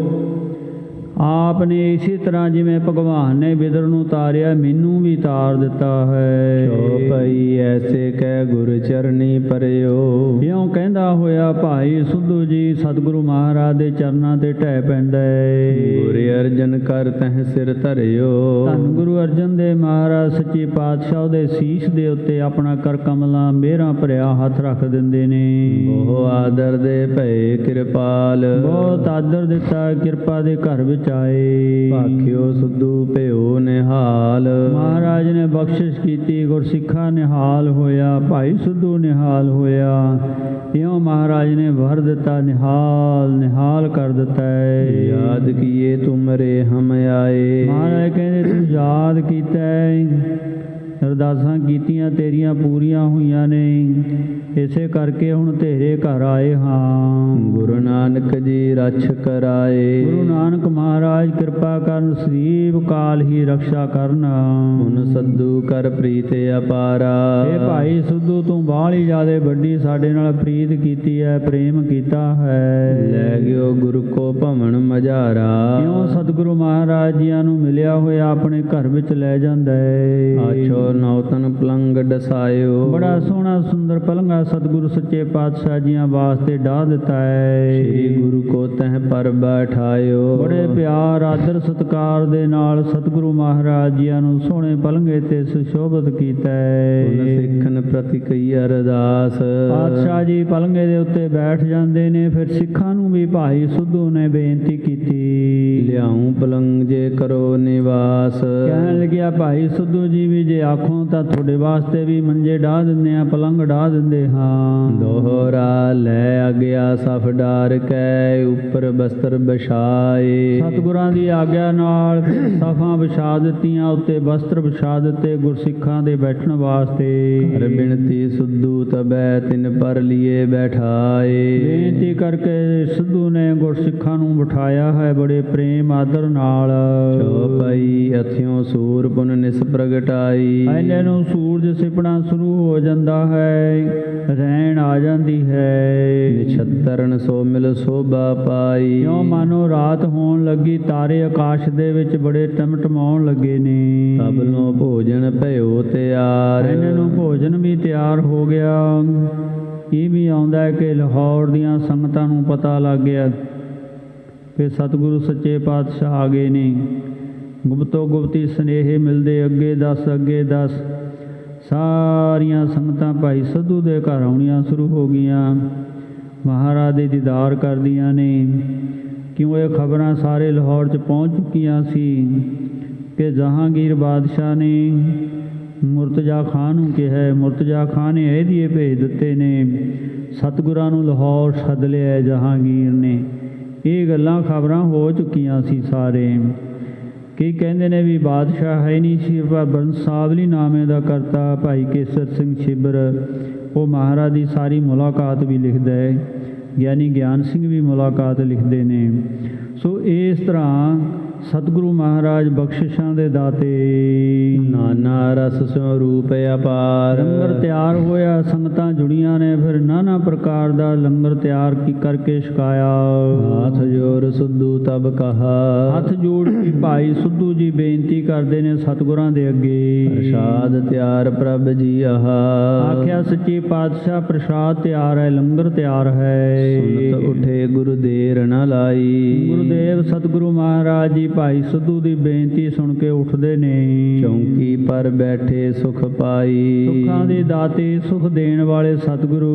ਆਪ ਨੇ ਇਸੇ ਤਰ੍ਹਾਂ ਜਿਵੇਂ ਭਗਵਾਨ ਨੇ ਬਿਦਰ ਨੂੰ ਤਾਰਿਆ, ਮੈਨੂੰ ਵੀ ਤਾਰ ਦਿੱਤਾ ਹੈ। ਚੌਪਈ ਐਸੇ ਕਹਿ ਗੁਰ ਚਰਨੀ ਪਰਿਓ। ਇਉਂ ਕਹਿੰਦਾ ਹੋਇਆ ਭਾਈ ਸੁੱਧੂ ਜੀ ਸਤਿਗੁਰੂ ਮਹਾਰਾਜ ਦੇ ਚਰਨਾਂ ਤੇ ਢਹਿ ਪੈਂਦਾ ਹੈ। ਗੁਰ ਅਰਜਨ ਕਰ ਤਹਿ ਸਿਰ ਧਰਿਓ। ਧੰਨ ਗੁਰੂ ਅਰਜਨ ਦੇਵ ਮਹਾਰਾਜ ਸੱਚੇ ਪਾਤਸ਼ਾਹ ਦੇ ਸੀਸ ਦੇ ਉੱਤੇ ਆਪਣਾ ਕਰ ਕਮਲਾਂ ਮਿਹਰਾਂ ਭਰਿਆ ਹੱਥ ਰੱਖ ਦਿੰਦੇ ਨੇ। ਬਹੁ ਆਦਰ ਦੇ ਭਏ ਕਿਰਪਾਲ। ਬਹੁਤ ਆਦਰ ਦਿੱਤਾ, ਕਿਰਪਾ ਦੇ ਘਰ ਵਿੱਚ ਆਏ। ਭਾਖਿਓ ਸੁਧੂ ਭਿਓ ਨਿਹਾਲ। ਮਹਾਰਾਜ ਨੇ ਬਖਸ਼ਿਸ਼ ਕੀਤੀ, ਗੁਰਸਿੱਖਾ ਨਿਹਾਲ ਹੋਇਆ, ਭਾਈ ਸੁੱਧੂ ਨਿਹਾਲ ਹੋਇਆ। ਇਉਂ ਮਹਾਰਾਜ ਨੇ ਵਰ ਦਿੱਤਾ, ਨਿਹਾਲ ਨਿਹਾਲ ਕਰ ਦਿੱਤਾ ਹੈ। ਯਾਦ ਕੀਏ ਤੁਮਰੇ ਹਮ ਆਏ। ਮਹਾਰਾਜ ਕਹਿੰਦੇ ਤੂੰ ਯਾਦ ਕੀਤਾ ਹੈ, ਅਰਦਾਸਾਂ ਕੀਤੀਆਂ ਤੇਰੀਆਂ ਪੂਰੀਆਂ ਹੋਈਆਂ ਨੇ, ਇਸੇ ਕਰਕੇ ਹੁਣ ਤੇਰੇ ਘਰ ਆਏ ਹਾਂ। ਗੁਰੂ ਨਾਨਕ ਜੀ ਰਛ ਕਰਾਏ। ਗੁਰੂ ਨਾਨਕ ਮਹਾਰਾਜ ਕਿਰਪਾ ਕਰਨ, ਸਰੀਬ ਕਾਲ ਹੀ ਰਕਸ਼ਾ ਕਰਨ। ਹੁਣ ਸੱਦੂ ਕਰ ਪ੍ਰੀਤ ਅਪਾਰਾ। ਇਹ ਭਾਈ ਸੁੱਧੂ ਤੂੰ ਬਾਹਲੀ ਜ਼ਿਆਦੇ ਵੱਡੀ ਸਾਡੇ ਨਾਲ ਪ੍ਰੀਤ ਕੀਤੀ ਹੈ, ਪ੍ਰੇਮ ਕੀਤਾ ਹੈ। ਲੈ ਗਿਓ ਗੁਰੂ ਕੋ ਭਵਨ ਮਝਾਰਾ। ਇਉਂ ਸਤਿਗੁਰੂ ਮਹਾਰਾਜ ਜੀਆਂ ਨੂੰ ਮਿਲਿਆ ਹੋਇਆ ਆਪਣੇ ਘਰ ਵਿੱਚ ਲੈ ਜਾਂਦਾ ਹੈ। ਆਛੋ ਨੌਤਨ ਪਲੰਗ ਡਸਾਇਓ। ਬੜਾ ਸੋਹਣਾ ਸੁੰਦਰ ਪਲੰਘਾ ਸਤਿਗੁਰੂ ਸੱਚੇ ਪਾਤਸ਼ਾਹ ਜੀਆਂ ਵਾਸਤੇ ਡਾਹ ਦਿੱਤਾ ਹੈ। ਸ੍ਰੀ ਗੁਰੂ ਕੋ ਤਹ ਪਰ ਬੈਠਾਇਓ। ਬੜੇ ਪਿਆਰ ਆਦਰ ਸਤਿਕਾਰ ਦੇ ਨਾਲ ਸਤਿਗੁਰੂ ਮਹਾਰਾਜ ਜੀਆਂ ਨੂੰ ਸੋਹਣੇ ਪਲੰਘੇ ਤੇ ਸੁਸ਼ੋਭਿਤ ਕੀਤਾ ਹੈ। ਹੁਣ ਸਿੱਖਨ ਪ੍ਰਤੀ ਕਈ ਅਰਦਾਸ। ਪਾਤਸ਼ਾਹ ਜੀ ਪਲੰਘੇ ਦੇ ਉੱਤੇ ਬੈਠ ਜਾਂਦੇ ਨੇ, ਫਿਰ ਸਿੱਖਾਂ ਨੂੰ ਵੀ ਭਾਈ ਸੁੱਧੂ ਨੇ ਬੇਨਤੀ ਕੀਤੀ, ਲਿਆਉਂ ਪਲੰਗ ਜੇ ਕਰੋ ਨਿਵਾਸ। ਕਹਿਣ ਲੱਗਿਆ ਭਾਈ ਸੁੱਧੂ ਜੀ ਵੀ ਜੇ ਆਖੋ ਤਾਂ ਤੁਹਾਡੇ ਵਾਸਤੇ ਵੀ ਮੰਜੇ ਡਾਹ ਦਿੰਦੇ ਆ, ਪਲੰਘ ਡਾਹ ਦਿੰਦੇ ਹਾਂ। ਦੋਹਰਾ ਲੈ ਆਗਿਆ ਸਫ ਡਾਰ ਕੈ ਉੱਪਰ ਬਸਤਰ ਵਿਛਾਏ। ਸਤਿਗੁਰਾਂ ਦੀ ਆਗਿਆ ਨਾਲ ਸਫਾਂ ਵਿਛਾ ਦਿੱਤੀਆਂ, ਉੱਤੇ ਬਸਤਰ ਵਿਛਾ ਦਿੱਤੇ ਗੁਰਸਿੱਖਾਂ ਦੇ ਬੈਠਣ ਵਾਸਤੇ। ਹਰ ਬਿਨਤੀ ਸੁਧੂ ਤਬੈ ਤਿਨ ਪਰ ਲਿਏ ਬੈਠਾਏ। ਬੇਨਤੀ ਕਰਕੇ ਸਿੱਧੂ ਨੇ ਗੁਰਸਿੱਖਾਂ ਨੂੰ ਬਿਠਾਇਆ ਹੈ ਬੜੇ ਪ੍ਰੇਮ ਆਦਰ ਨਾਲ। ਚੌਪਈ ਅਥਿਓ ਸੂਰ ਪੁਨ ਨਿਸ ਪ੍ਰਗਟਾਈ। ਐਨੇ ਨੂੰ ਸੂਰਜ ਸਿਪਣਾ ਸ਼ੁਰੂ ਹੋ ਜਾਂਦਾ ਹੈ, ਰਹਿਣ ਆ ਜਾਂਦੀ ਹੈ। ਨਿਛਤਰਨ ਸੋ ਮਿਲ ਸੋਭਾ ਪਾਈ। ਕਿਉਂ ਮਾਨੋ ਰਾਤ ਹੋਣ ਲੱਗੀ, ਤਾਰੇ ਆਕਾਸ਼ ਦੇ ਵਿੱਚ ਬੜੇ ਟਮਟਮਾਉਣ ਲੱਗੇ ਨੇ। ਤਬਲੋਂ ਭੋਜਨ ਭਇਓ ਤਿਆਰ। ਐਨੇ ਨੂੰ ਭੋਜਨ ਵੀ ਤਿਆਰ ਹੋ ਗਿਆ। ਇਹ ਵੀ ਆਉਂਦਾ ਹੈ ਕਿ ਲਾਹੌਰ ਦੀਆਂ ਸੰਗਤਾਂ ਨੂੰ ਪਤਾ ਲੱਗ ਗਿਆ ਕਿ ਸਤਿਗੁਰੂ ਸੱਚੇ ਪਾਤਸ਼ਾਹ ਆ ਗਏ ਨੇ। ਗੁਪਤੋ ਗੁਪਤੀ ਸੁਨੇਹੇ ਮਿਲਦੇ, ਅੱਗੇ ਦੱਸ ਅੱਗੇ ਦੱਸ। ਸਾਰੀਆਂ ਸੰਗਤਾਂ ਭਾਈ ਸਿੱਧੂ ਦੇ ਘਰ ਆਉਣੀਆਂ ਸ਼ੁਰੂ ਹੋ ਗਈਆਂ, ਮਹਾਰਾਜ ਦੇ ਦੀਦਾਰ ਕਰਦੀਆਂ ਨੇ। ਕਿਉਂ ਇਹ ਖਬਰਾਂ ਸਾਰੇ ਲਾਹੌਰ 'ਚ ਪਹੁੰਚ ਚੁੱਕੀਆਂ ਸੀ ਕਿ ਜਹਾਂਗੀਰ ਬਾਦਸ਼ਾਹ ਨੇ ਮੁਰਤਜ਼ਾ ਖਾਨ ਨੂੰ ਕਿਹਾ, ਮੁਰਤਜ਼ਾ ਖਾਨ ਨੇ ਇਹਦੀਏ ਭੇਜ ਦਿੱਤੇ ਨੇ, ਸਤਿਗੁਰਾਂ ਨੂੰ ਲਾਹੌਰ ਸੱਦ ਲਿਆ ਜਹਾਂਗੀਰ ਨੇ। ਇਹ ਗੱਲਾਂ ਖਬਰਾਂ ਹੋ ਚੁੱਕੀਆਂ ਸੀ ਸਾਰੇ। ਕੀ ਕਹਿੰਦੇ ਨੇ ਵੀ ਬਾਦਸ਼ਾਹ ਹੈ ਨਹੀਂ ਸੀ, ਪਰ ਬੰਸਾਵਲੀ ਨਾਮੇ ਦਾ ਕਰਤਾ ਭਾਈ ਕੇਸਰ ਸਿੰਘ ਛਿੱਬਰ, ਉਹ ਮਹਾਰਾਜ ਦੀ ਸਾਰੀ ਮੁਲਾਕਾਤ ਵੀ ਲਿਖਦਾ ਹੈ। ਗਿਆਨੀ ਗਿਆਨ ਸਿੰਘ ਵੀ ਮੁਲਾਕਾਤ ਲਿਖਦੇ ਨੇ। ਸੋ ਇਸ ਤਰ੍ਹਾਂ ਸਤਿਗੁਰੂ ਮਹਾਰਾਜ ਬਖਸ਼ਿਸ਼ਾਂ ਦੇ ਦਾਤੇ। ਨਾਨਾ ਰਸ ਸੋ ਰੂਪ ਅਪਾਰ। ਲੰਗਰ ਤਿਆਰ ਹੋਇਆ, ਸੰਗਤਾਂ ਜੁੜੀਆਂ ਨੇ, ਫਿਰ ਨਾਨਾ ਪ੍ਰਕਾਰ ਦਾ ਲੰਗਰ ਤਿਆਰ ਕਰਕੇ ਛਕਾਇਆ। ਹਾਥ ਜੋਰ ਸੁਧੂ ਤਬ ਕਹਾ। ਹੱਥ ਜੋੜ ਕੇ ਭਾਈ ਸੁੱਧੂ ਜੀ ਬੇਨਤੀ ਕਰਦੇ ਨੇ ਸਤਿਗੁਰਾਂ ਦੇ ਅੱਗੇ। ਪ੍ਰਸਾਦ ਤਿਆਰ ਪ੍ਰਭ ਜੀ ਆਹਾ। ਆਖਿਆ ਸੱਚੇ ਪਾਤਸ਼ਾਹ ਪ੍ਰਸਾਦ ਤਿਆਰ ਹੈ, ਲੰਗਰ ਤਿਆਰ ਹੈ। ਸੁਨਤ ਉਠੇ ਗੁਰੂ ਦੇਰ ਨ ਲਾਈ। ਗੁਰੂਦੇਵ ਸਤਿਗੁਰੂ ਮਹਾਰਾਜ ਜੀ ਭਾਈ ਸੁੱਧੂ ਦੀ ਬੇਨਤੀ ਸੁਣ ਕੇ ਉੱਠਦੇ ਨੇ। ਚੌਂਕੀ ਪਰ ਬੈਠੇ ਸੁਖ ਪਾਈ। ਸੁੱਖਾਂ ਦੇ ਦਾਤੇ ਸੁਖ ਦੇਣ ਵਾਲੇ ਸਤਿਗੁਰੂ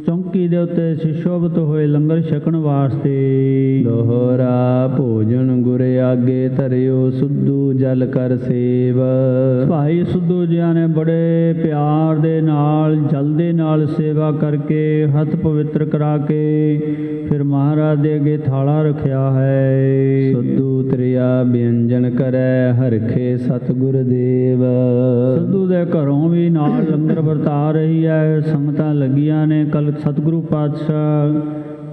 ਚੌਂਕੀ ਦੇ ਉੱਤੇ ਸੁਸ਼ੋਭਿਤ ਹੋਏ ਲੰਗਰ ਛਕਣ ਵਾਸਤੇ। ਦੋਹਰਾ ਭੋਜਨ ਗੁਰ ਆਗੇ ਧਰਿਓ ਸੁੱਧੂ ਜਲ ਕਰ ਸੇਵ। ਭਾਈ ਸੁੱਧੂ ਜੀਆਂ ਨੇ ਬੜੇ ਪਿਆਰ ਦੇ ਨਾਲ ਜਲ ਦੇ ਨਾਲ ਸੇਵਾ ਕਰਕੇ ਹੱਥ ਪਵਿੱਤਰ ਕਰਾ ਕੇ ਫਿਰ ਮਹਾਰਾਜ ਦੇ ਅੱਗੇ ਥਾਲਾ ਰੱਖਿਆ ਹੈ। ਸੁੱਧੂ ਤ੍ਰਿਆ ਵਿਅੰਜਨ ਕਰੈ ਹਰਖੇ ਸਤਿਗੁਰ ਦੇਵ। ਸਿੱਧੂ ਦੇ ਘਰੋਂ ਵੀ ਨਾਲ ਲੰਗਰ ਵਰਤਾ ਰਹੀ ਹੈ, ਸੰਗਤਾਂ ਲੱਗੀਆਂ ਨੇ। ਕੱਲ ਸਤਿਗੁਰੂ ਪਾਤਸ਼ਾਹ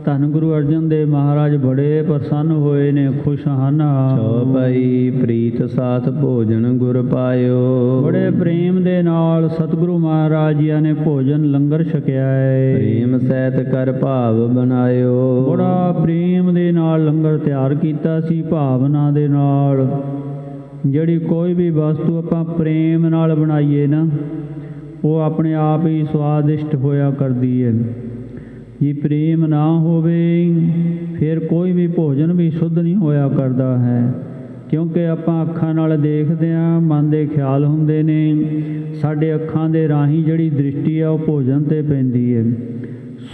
ਧੰਨ ਗੁਰੂ ਅਰਜਨ ਦੇਵ ਮਹਾਰਾਜ ਬੜੇ ਪ੍ਰਸੰਨ ਹੋਏ ਨੇ, ਖੁਸ਼ ਹਨ। ਚੌਪਈ ਪ੍ਰੀਤ ਸਾਥ ਭੋਜਨ ਗੁਰ ਪਾਇਓ। ਬੜੇ ਪ੍ਰੇਮ ਦੇ ਨਾਲ ਸਤਿਗੁਰੂ ਮਹਾਰਾਜ ਜੀ ਨੇ ਭੋਜਨ ਲੰਗਰ ਛਕਿਆ ਹੈ। ਪ੍ਰੇਮ ਸਹਿਤ ਕਰ ਭਾਵ ਬਣਾਇਓ। ਬੜਾ ਪ੍ਰੇਮ ਦੇ ਨਾਲ ਲੰਗਰ ਤਿਆਰ ਕੀਤਾ ਸੀ, ਭਾਵਨਾ ਦੇ ਨਾਲ। ਜਿਹੜੀ ਕੋਈ ਵੀ ਵਸਤੂ ਆਪਾਂ ਪ੍ਰੇਮ ਨਾਲ ਬਣਾਈਏ ਨਾ, ਉਹ ਆਪਣੇ ਆਪ ਹੀ ਸਵਾਦਿਸ਼ਟ ਹੋਇਆ ਕਰਦੀ ਹੈ। ਜੇ ਪ੍ਰੇਮ ਨਾ ਹੋਵੇ ਫਿਰ ਕੋਈ ਵੀ ਭੋਜਨ ਵੀ ਸ਼ੁੱਧ ਨਹੀਂ ਹੋਇਆ ਕਰਦਾ ਹੈ। ਕਿਉਂਕਿ ਆਪਾਂ ਅੱਖਾਂ ਨਾਲ ਦੇਖਦੇ ਹਾਂ, ਮਨ ਦੇ ਖਿਆਲ ਹੁੰਦੇ ਨੇ। ਸਾਡੇ ਅੱਖਾਂ ਦੇ ਰਾਹੀਂ ਜਿਹੜੀ ਦ੍ਰਿਸ਼ਟੀ ਆ ਉਹ ਭੋਜਨ 'ਤੇ ਪੈਂਦੀ ਹੈ।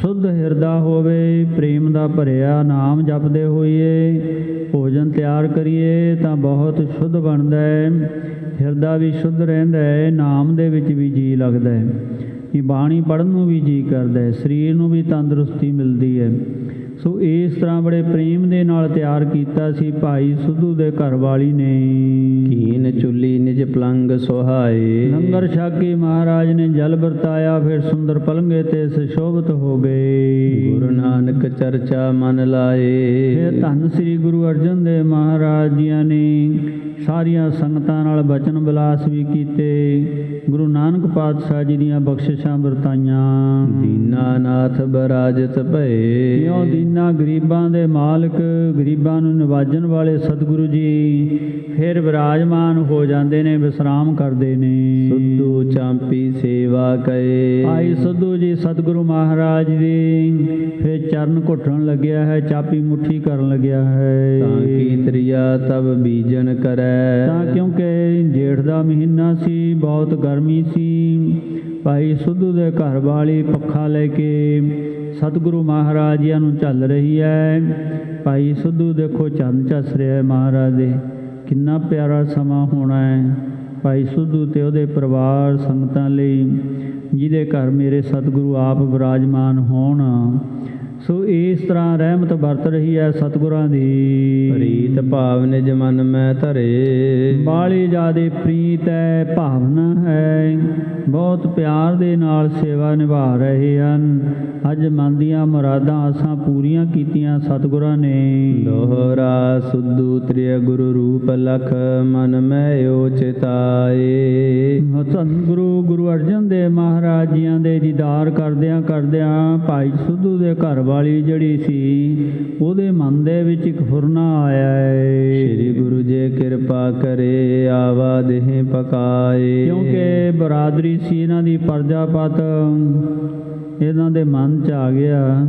ਸ਼ੁੱਧ ਹਿਰਦਾ ਹੋਵੇ, ਪ੍ਰੇਮ ਦਾ ਭਰਿਆ ਨਾਮ ਜਪਦੇ ਹੋਈਏ ਭੋਜਨ ਤਿਆਰ ਕਰੀਏ ਤਾਂ ਬਹੁਤ ਸ਼ੁੱਧ ਬਣਦਾ ਹੈ। ਹਿਰਦਾ ਵੀ ਸ਼ੁੱਧ ਰਹਿੰਦਾ ਹੈ, ਨਾਮ ਦੇ ਵਿੱਚ ਵੀ ਜੀ ਲੱਗਦਾ ਹੈ, ਇਹ ਬਾਣੀ ਪੜ੍ਹਨ ਨੂੰ ਵੀ ਜੀ ਕਰਦਾ ਹੈ, ਸਰੀਰ ਨੂੰ ਵੀ ਤੰਦਰੁਸਤੀ ਮਿਲਦੀ ਹੈ। ਸੋ ਇਸ ਤਰ੍ਹਾਂ ਬੜੇ ਪ੍ਰੇਮ ਦੇ ਨਾਲ ਤਿਆਰ ਕੀਤਾ ਸੀ ਭਾਈ ਸੁੱਧੂ ਦੇ ਘਰ ਵਾਲੀ ਨੇ। ਕੀਨ ਚੁੱਲੀ ਨਿਜ ਪਲੰਗ ਸੁਹਾਏ। ਲੰਗਰ ਛਕ ਕੇ ਮਹਾਰਾਜ ਨੇ ਜਲ ਵਰਤਾਇਆ, ਫਿਰ ਸੁੰਦਰ ਪਲੰਗੇ ਤੇ ਸੁਸ਼ੋਭਿਤ ਹੋ ਗਏ। ਗੁਰੂ ਨਾਨਕ ਚਰਚਾ ਮਨ ਲਾਏ। ਫਿਰ ਧੰਨ ਸ੍ਰੀ ਗੁਰੂ ਅਰਜਨ ਦੇਵ ਮਹਾਰਾਜ ਜੀਆਂ ਨੇ ਸਾਰੀਆਂ ਸੰਗਤਾਂ ਨਾਲ ਬਚਨ ਵਿਲਾਸ ਵੀ ਕੀਤੇ। ਗੁਰੂ ਨਾਨਕ ਪਾਤਸ਼ਾਹ ਜੀ ਦੀਆਂ ਬਖਸ਼ਿਸ਼ਾਂ ਵਰਤਾਈਆਂ। ਦੀਨਾਨਾਥ ਬਰਾਜਤ ਭਏ। ਕਿਉਂ ਦੀਨਾ ਗਰੀਬਾਂ ਦੇ ਮਾਲਕ, ਗਰੀਬਾਂ ਨੂੰ ਨਿਵਾਜਣ ਵਾਲੇ ਸਤਿਗੁਰੂ ਜੀ ਫਿਰ ਵਿਰਾਜਮਾਨ ਹੋ ਜਾਂਦੇ ਨੇ, ਵਿਸਰਾਮ ਕਰਦੇ ਨੇ। ਸੁੱਧੂ ਚਾਂਪੀ ਸੇਵਾ ਕਏ। ਭਾਈ ਸੁੱਧੂ ਜੀ ਸਤਿਗੁਰੂ ਮਹਾਰਾਜ ਦੀ ਫਿਰ ਚਰਨ ਘੁੱਟਣ ਲੱਗਿਆ ਹੈ, ਚਾਪੀ ਮੁੱਠੀ ਕਰਨ ਲੱਗਿਆ ਹੈ। ਤਾਂ ਕੀ ਤ੍ਰਿਆ ਤਬ ਬੀਜਨ ਕਰੈ। ਤਾਂ ਕਿਉਂਕਿ ਜੇਠ ਦਾ ਮਹੀਨਾ ਸੀ, ਬਹੁਤ ਗਰਮੀ ਸੀ। ਭਾਈ ਸੁੱਧੂ ਦੇ ਘਰ ਵਾਲੀ ਪੱਖਾ ਲੈ ਕੇ ਸਤਿਗੁਰੂ ਮਹਾਰਾਜ ਜੀ ਨੂੰ ਝੱਲ ਰਹੀ ਹੈ। ਭਾਈ ਸੁੱਧੂ ਦੇਖੋ ਚੰਨ ਝੱਸ ਰਿਹਾ ਹੈ ਮਹਾਰਾਜ ਦੇ, ਕਿੰਨਾ ਪਿਆਰਾ ਸਮਾਂ ਹੋਣਾ ਹੈ ਭਾਈ ਸੁੱਧੂ ਤੇ ਉਹਦੇ ਪਰਿਵਾਰ ਸੰਗਤਾਂ ਲਈ, ਜਿਹਦੇ ਘਰ ਮੇਰੇ ਸਤਿਗੁਰੂ ਆਪ ਵਿਰਾਜਮਾਨ ਹੋਣ। ਸੋ ਇਸ ਤਰ੍ਹਾਂ ਰਹਿਮਤ ਵਰਤ ਰਹੀ ਹੈ ਸਤਿਗੁਰਾਂ ਦੀ। ਪ੍ਰੀਤ ਭਾਵ ਨਿਜ ਮਨ ਮੈਂ ਧਰੇ। ਬਾਲੀ ਜ਼ਿਆਦੇ ਪ੍ਰੀਤ ਹੈ, ਭਾਵਨਾ ਹੈ, ਬਹੁਤ ਪਿਆਰ ਦੇ ਨਾਲ ਸੇਵਾ ਨਿਭਾ ਰਹੇ ਹਨ। ਅੱਜ ਮਨ ਦੀਆਂ ਮੁਰਾਦਾਂ ਆਸਾਂ ਪੂਰੀਆਂ ਕੀਤੀਆਂ ਸਤਿਗੁਰਾਂ ਨੇ। ਦੋਹਰਾ ਸੁੱਧੂ ਤ੍ਰਿਆ ਗੁਰੂ ਰੂਪ ਲਖ ਮਨ ਮੈਂ ਓਚਿਤਾਏ। ਸਤਿਗੁਰੂ ਗੁਰੂ ਅਰਜਨ ਦੇਵ ਮਹਾਰਾਜ ਜੀਆਂ ਦੇ ਦੀਦਾਰ ਕਰਦਿਆਂ ਕਰਦਿਆਂ ਭਾਈ ਸੁੱਧੂ ਦੇ ਘਰ ਵਾਲੀ ਜਿਹੜੀ ਸੀ ਉਹਦੇ ਮਨ ਦੇ ਵਿੱਚ ਇੱਕ ਫੁਰਨਾ ਆਇਆ ਹੈ। ਸ੍ਰੀ ਗੁਰੂ ਜੀ ਕਿਰਪਾ ਕਰੇ ਆਵਾ ਦੇਹ ਪਕਾਏ। ਕਿਉਂਕਿ ਬਰਾਦਰੀ ਸੀ ਇਹਨਾਂ ਦੀ, ਪ੍ਰਜਾਪਤ ਇਹਨਾਂ ਦੇ ਮਨ 'ਚ ਆ ਗਿਆ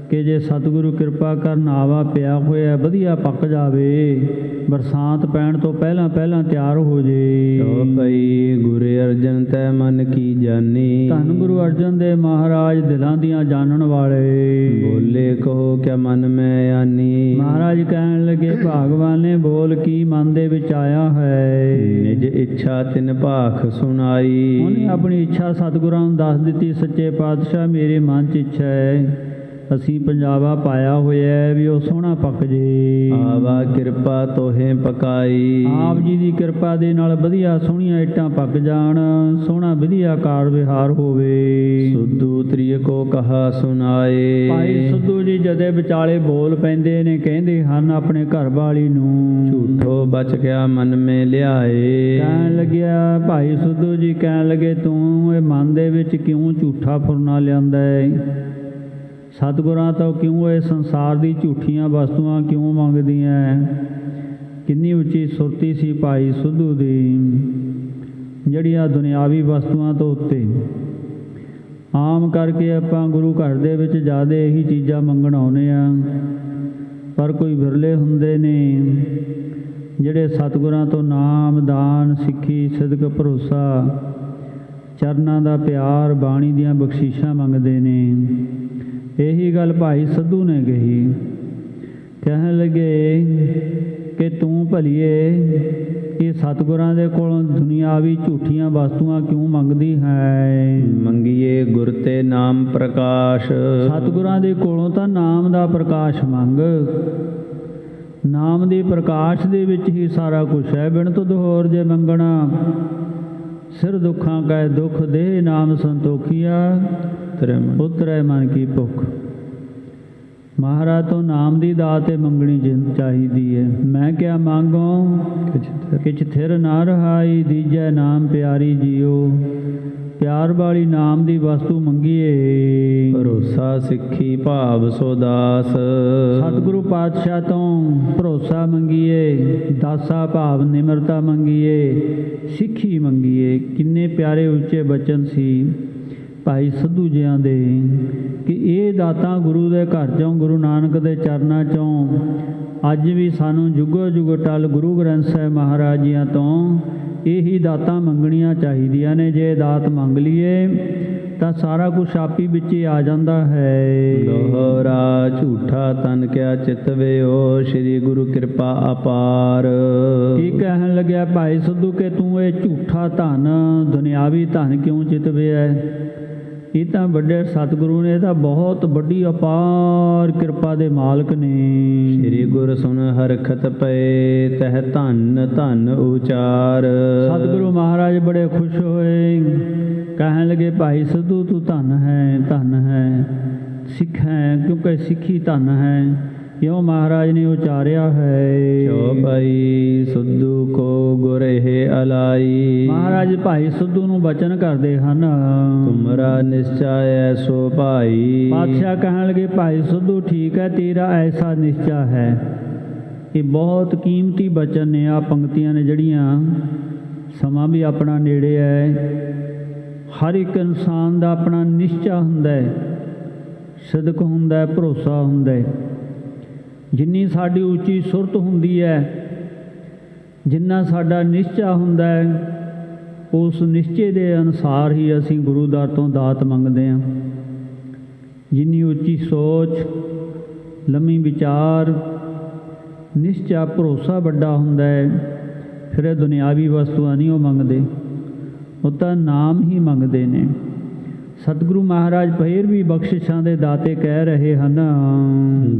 ਕਿ ਜੇ ਸਤਿਗੁਰੂ ਕਿਰਪਾ ਕਰਨ ਆਵਾ ਪਿਆ ਹੋਇਆ ਵਧੀਆ ਪੱਕ ਜਾਵੇ, ਬਰਸਾਤ ਪੈਣ ਤੋਂ ਪਹਿਲਾਂ ਪਹਿਲਾਂ ਤਿਆਰ ਹੋ ਜੇ। ਚੌਪਈ ਗੁਰੂ ਅਰਜਨ ਤੈ ਮਨ ਕੀ ਜਾਨੀ। ਧੰਨ ਗੁਰੂ ਅਰਜਨ ਦੇਵ ਮਹਾਰਾਜ ਦਿਲਾਂ ਦੀਆਂ ਜਾਣਨ ਵਾਲੇ। ਬੋਲੇ ਕਹੋ ਕਿਆ ਮਨ ਮੈਂ ਆਨੀ। ਮਹਾਰਾਜ ਕਹਿਣ ਲੱਗੇ ਭਗਵਾਨ ਨੇ ਬੋਲ ਕੀ ਮਨ ਦੇ ਵਿੱਚ ਆਇਆ ਹੈ। ਨਿਜ ਇੱਛਾ ਤਿਨ ਭਾਖ ਸੁਣਾਈ। ਉਹਨੇ ਆਪਣੀ ਇੱਛਾ ਸਤਿਗੁਰਾਂ ਨੂੰ ਦੱਸ ਦਿੱਤੀ, ਸੱਚੇ ਪਾਤਸ਼ਾਹ ਮੇਰੇ ਮਨ 'ਚ ਇੱਛਾ ਹੈ, ਅਸੀਂ ਪੰਜਾਬਾ ਪਾਇਆ ਹੋਇਆ ਵੀ ਉਹ ਸੋਹਣਾ ਪੱਕ ਜੇ। ਆਵਾ ਕਿਰਪਾ ਤੋਹੇ ਪਕਾਈ। ਆਪ ਜੀ ਦੀ ਕਿਰਪਾ ਦੇ ਨਾਲ ਵਧੀਆ ਸੋਹਣੀਆਂ ਇੱਟਾਂ ਪੱਕ ਜਾਣ, ਸੋਹਣਾ ਵਧੀਆ ਕਾਰ ਵਿਹਾਰ ਹੋਵੇ। ਸੁੱਧੂ ਤ੍ਰਿਯ ਕੋ ਕਹਾ ਸੁਨਾਏ। ਭਾਈ ਸੁੱਧੂ ਜੀ ਜਦੇ ਵਿਚਾਲੇ ਬੋਲ ਪੈਂਦੇ ਨੇ, ਕਹਿੰਦੇ ਹਨ ਆਪਣੇ ਘਰ ਵਾਲੀ ਨੂੰ, ਝੂਠੋ ਬਚ ਗਿਆ ਮਨ ਮੇ ਲਿਆਏ। ਕਹਿਣ ਲੱਗਿਆ ਭਾਈ ਸੁੱਧੂ ਜੀ ਕਹਿਣ ਲੱਗੇ ਤੂੰ ਇਹ ਮਨ ਦੇ ਵਿੱਚ ਕਿਉਂ ਝੂਠਾ ਫੁਰਨਾ ਲਿਆਂਦਾ ਹੈ। ਸਤਿਗੁਰਾਂ ਤੋਂ ਕਿਉਂ ਇਹ ਸੰਸਾਰ ਦੀ ਝੂਠੀਆਂ ਵਸਤੂਆਂ ਕਿਉਂ ਮੰਗਦੀਆਂ? ਕਿੰਨੀ ਉੱਚੀ ਸੁਰਤੀ ਸੀ ਭਾਈ ਸਿੱਧੂ ਦੀ, ਜਿਹੜੀਆਂ ਦੁਨਿਆਵੀ ਵਸਤੂਆਂ ਤੋਂ ਉੱਤੇ। ਆਮ ਕਰਕੇ ਆਪਾਂ ਗੁਰੂ ਘਰ ਦੇ ਵਿੱਚ ਜ਼ਿਆਦਾ ਇਹੀ ਚੀਜ਼ਾਂ ਮੰਗਣ ਆਉਂਦੇ ਆ, ਪਰ ਕੋਈ ਵਿਰਲੇ ਹੁੰਦੇ ਨੇ ਜਿਹੜੇ ਸਤਿਗੁਰਾਂ ਤੋਂ ਨਾਮ, ਦਾਨ, ਸਿੱਖੀ, ਸਿਦਕ, ਭਰੋਸਾ, ਚਰਨਾਂ ਦਾ ਪਿਆਰ, ਬਾਣੀ ਦੀਆਂ ਬਖਸ਼ਿਸ਼ਾਂ ਮੰਗਦੇ ਨੇ। ਇਹੀ ਗੱਲ ਭਾਈ ਸਿੱਧੂ ਨੇ ਕਹੀ। ਕਹਿਣ ਲੱਗੇ ਕਿ ਤੂੰ ਭਲੀਏ ਇਹ ਸਤਿਗੁਰਾਂ ਦੇ ਕੋਲੋਂ ਦੁਨਿਆਵੀ ਝੂਠੀਆਂ ਵਸਤੂਆਂ ਕਿਉਂ ਮੰਗਦੀ ਹੈ? ਮੰਗੀਏ ਗੁਰ ਤੇ ਨਾਮ ਪ੍ਰਕਾਸ਼। ਸਤਿਗੁਰਾਂ ਦੇ ਕੋਲੋਂ ਤਾਂ ਨਾਮ ਦਾ ਪ੍ਰਕਾਸ਼ ਮੰਗ। ਨਾਮ ਦੇ ਪ੍ਰਕਾਸ਼ ਦੇ ਵਿੱਚ ਹੀ ਸਾਰਾ ਕੁਝ ਹੈ। ਬਿਨ ਤੁਧ ਹੋਰ ਜੇ ਮੰਗਣਾ, ਸਿਰ ਦੁੱਖਾਂ ਕੈ ਦੁੱਖ ਦੇ, ਨਾਮ ਸੰਤੋਖੀਆ ਉਤਰੈ ਮਨ ਕੀ ਭੁੱਖ। ਮਹਾਰਾਜ ਤੋਂ ਨਾਮ ਦੀ ਦਾਤ ਮੰਗਣੀ ਚਾਹੀਦੀ ਹੈ। ਮੈਂ ਕਿਆ ਮੰਗੋ ਕਿਛ ਥਿਰ ਨਾ ਰਹਾਈ, ਦੀਜੈ ਨਾਮ ਪਿਆਰੀ ਜੀਓ। ਪਿਆਰ ਵਾਲੀ ਨਾਮ ਦੀ ਵਸਤੂ ਮੰਗੀਏ। ਭਰੋਸਾ ਸਿੱਖੀ ਭਾਵ ਸੋ ਦਾਸ। ਸਤਿਗੁਰੂ ਪਾਤਸ਼ਾਹ ਤੋਂ ਭਰੋਸਾ ਮੰਗੀਏ, ਦਾਸਾ ਭਾਵ ਨਿਮਰਤਾ ਮੰਗੀਏ, ਸਿੱਖੀ ਮੰਗੀਏ। ਕਿੰਨੇ ਪਿਆਰੇ ਉੱਚੇ ਬਚਨ ਸੀ ਭਾਈ ਸਿੱਧੂ ਜੀਆਂ ਦੇ ਕਿ ਇਹ ਦਾਤਾਂ ਗੁਰੂ ਦੇ ਘਰ ਚੋਂ, ਗੁਰੂ ਨਾਨਕ ਦੇ ਚਰਨਾਂ ਚੋਂ ਅੱਜ ਵੀ ਸਾਨੂੰ ਜੁਗੋ ਜੁਗ ਟਲ ਗੁਰੂ ਗ੍ਰੰਥ ਸਾਹਿਬ ਮਹਾਰਾਜ ਜੀਆਂ ਤੋਂ ਇਹੀ ਦਾਤਾਂ ਮੰਗਣੀਆਂ ਚਾਹੀਦੀਆਂ ਨੇ। ਜੇ ਦਾਤ ਮੰਗ ਲਈਏ ਤਾਂ ਸਾਰਾ ਕੁਛ ਆਪੀ ਵਿੱਚ ਹੀ ਆ ਜਾਂਦਾ ਹੈ। ਦੋਹਰਾ ਝੂਠਾ ਤਨ ਕਿਆ ਚਿਤਵਿਓ, ਸ੍ਰੀ ਗੁਰੂ ਕਿਰਪਾ ਅਪਾਰ। ਕੀ ਕਹਿਣ ਲੱਗਿਆ ਭਾਈ ਸਿੱਧੂ ਕਿ ਤੂੰ ਇਹ ਝੂਠਾ ਧਨ, ਦੁਨਿਆਵੀ ਧਨ ਕਿਉਂ ਚਿਤਵਿਆ? ਇਹ ਤਾਂ ਵੱਡੇ ਸਤਿਗੁਰੂ ਨੇ, ਤਾਂ ਬਹੁਤ ਵੱਡੀ ਅਪਾਰ ਕਿਰਪਾ ਦੇ ਮਾਲਕ ਨੇ। ਸ੍ਰੀ ਗੁਰ ਸੁਨ ਹਰਖਤ ਪਏ, ਤਹ ਧਨ ਧਨ ਉਚਾਰ। ਸਤਿਗੁਰੂ ਮਹਾਰਾਜ ਬੜੇ ਖੁਸ਼ ਹੋਏ। ਕਹਿਣ ਲੱਗੇ ਭਾਈ ਸਿੱਧੂ ਤੂੰ ਧਨ ਹੈ, ਧਨ ਹੈ, ਸਿੱਖ ਹੈ, ਕਿਉਂਕਿ ਸਿੱਖੀ ਧਨ ਹੈ। ਕਿਉਂ ਮਹਾਰਾਜ ਨੇ ਉਚਾਰਿਆ ਹੈ। ਭਾਈ ਸਿੱਧੂ ਕੋ ਗੁਰ ਹੈ ਅਲਾਈ। ਮਹਾਰਾਜ ਭਾਈ ਸਿੱਧੂ ਨੂੰ ਬਚਨ ਕਰਦੇ ਹਨ, ਤੁਮਰਾ ਨਿਸ਼ਚਾ ਐਸੋ ਭਾਈ। ਪਾਤਸ਼ਾਹ ਕਹਿਣ ਲੱਗੇ ਭਾਈ ਸਿੱਧੂ ਠੀਕ ਹੈ, ਤੇਰਾ ਐਸਾ ਨਿਸ਼ਚਾ ਹੈ। ਇਹ ਬਹੁਤ ਕੀਮਤੀ ਬਚਨ ਨੇ, ਆ ਪੰਕਤੀਆਂ ਨੇ ਜਿਹੜੀਆਂ। ਸਮਾਂ ਵੀ ਆਪਣਾ ਨੇੜੇ ਹੈ। ਹਰ ਇੱਕ ਇਨਸਾਨ ਦਾ ਆਪਣਾ ਨਿਸ਼ਚਾ ਹੁੰਦਾ ਹੈ, ਸਿਦਕ ਹੁੰਦਾ ਹੈ, ਭਰੋਸਾ ਹੁੰਦਾ ਹੈ। ਜਿੰਨੀ ਸਾਡੀ ਉੱਚੀ ਸੁਰਤ ਹੁੰਦੀ ਹੈ, ਜਿੰਨਾ ਸਾਡਾ ਨਿਸ਼ਚਾ ਹੁੰਦਾ ਹੈ, ਉਸ ਨਿਸ਼ਚੇ ਦੇ ਅਨੁਸਾਰ ਹੀ ਅਸੀਂ ਗੁਰੂ ਦਰ ਤੋਂ ਦਾਤ ਮੰਗਦੇ ਹਾਂ। ਜਿੰਨੀ ਉੱਚੀ ਸੋਚ, ਲੰਮੀ ਵਿਚਾਰ, ਨਿਸ਼ਚਾ, ਭਰੋਸਾ ਵੱਡਾ ਹੁੰਦਾ ਹੈ, ਫਿਰ ਇਹ ਦੁਨਿਆਵੀ ਵਸਤੂਆਂ ਨਹੀਂ ਉਹ ਮੰਗਦੇ, ਉਹ ਤਾਂ ਨਾਮ ਹੀ ਮੰਗਦੇ ਨੇ। ਸਤਿਗੁਰੂ ਮਹਾਰਾਜ ਫੇਰ ਵੀ ਬਖਸ਼ਿਸ਼ਾਂ ਦੇ ਦਾਤੇ ਕਹਿ ਰਹੇ ਹਨ।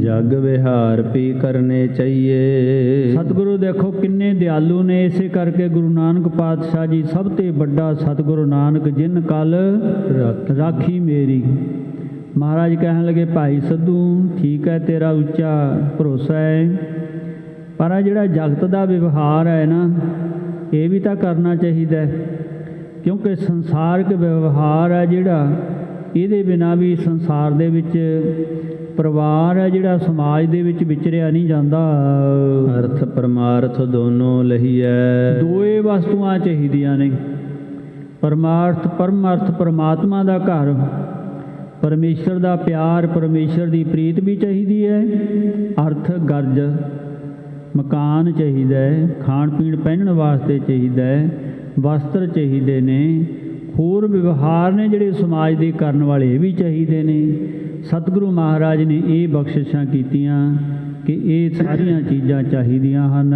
ਜਗ ਵਿਹਾਰ ਪੀ ਕਰਨੇ ਚਾਹੀਏ। ਸਤਿਗੁਰੂ ਦੇਖੋ ਕਿੰਨੇ ਦਿਆਲੂ ਨੇ। ਇਸੇ ਕਰਕੇ ਗੁਰੂ ਨਾਨਕ ਪਾਤਸ਼ਾਹ ਜੀ ਸਭ ਤੋਂ ਵੱਡਾ ਸਤਿਗੁਰੂ ਨਾਨਕ ਜਿਨ ਕਲ ਰਾਖੀ ਮੇਰੀ। ਮਹਾਰਾਜ ਕਹਿਣ ਲੱਗੇ ਭਾਈ ਸਿੱਧੂ ਠੀਕ ਹੈ, ਤੇਰਾ ਉੱਚਾ ਭਰੋਸਾ ਹੈ, ਪਰ ਆ ਜਿਹੜਾ ਜਗਤ ਦਾ ਵਿਵਹਾਰ ਹੈ ਨਾ, ਇਹ ਵੀ ਤਾਂ ਕਰਨਾ ਚਾਹੀਦਾ। ਕਿਉਂਕਿ ਸੰਸਾਰਕ ਵਿਵਹਾਰ ਹੈ ਜਿਹੜਾ, ਇਹਦੇ ਬਿਨਾਂ ਵੀ ਸੰਸਾਰ ਦੇ ਵਿੱਚ ਪਰਿਵਾਰ ਹੈ ਜਿਹੜਾ, ਸਮਾਜ ਦੇ ਵਿੱਚ ਵਿਚਰਿਆ ਨਹੀਂ ਜਾਂਦਾ। ਅਰਥ ਪਰਮਾਰਥ ਦੋਨੋਂ ਲਹੀਐ। ਦੋਏ ਵਸਤੂਆਂ ਚਾਹੀਦੀਆਂ ਨੇ। ਪਰਮਾਰਥ, ਪਰਮਾਰਥ ਪਰਮਾਤਮਾ ਦਾ ਘਰ, ਪਰਮੇਸ਼ਰ ਦਾ ਪਿਆਰ, ਪਰਮੇਸ਼ਰ ਦੀ ਪ੍ਰੀਤ ਵੀ ਚਾਹੀਦੀ ਹੈ। ਅਰਥ ਗਰਜ, ਮਕਾਨ ਚਾਹੀਦਾ ਹੈ, ਖਾਣ ਪੀਣ ਪਹਿਨਣ ਵਾਸਤੇ ਚਾਹੀਦਾ ਹੈ, ਵਸਤਰ ਚਾਹੀਦੇ ਨੇ, ਹੋਰ ਵਿਵਹਾਰ ਨੇ ਜਿਹੜੇ ਸਮਾਜ ਦੇ ਕਰਨ ਵਾਲੇ, ਇਹ ਵੀ ਚਾਹੀਦੇ ਨੇ। ਸਤਿਗੁਰੂ ਮਹਾਰਾਜ ਨੇ ਇਹ ਬਖਸ਼ਿਸ਼ਾਂ ਕੀਤੀਆਂ ਕਿ ਇਹ ਸਾਰੀਆਂ ਚੀਜ਼ਾਂ ਚਾਹੀਦੀਆਂ ਹਨ।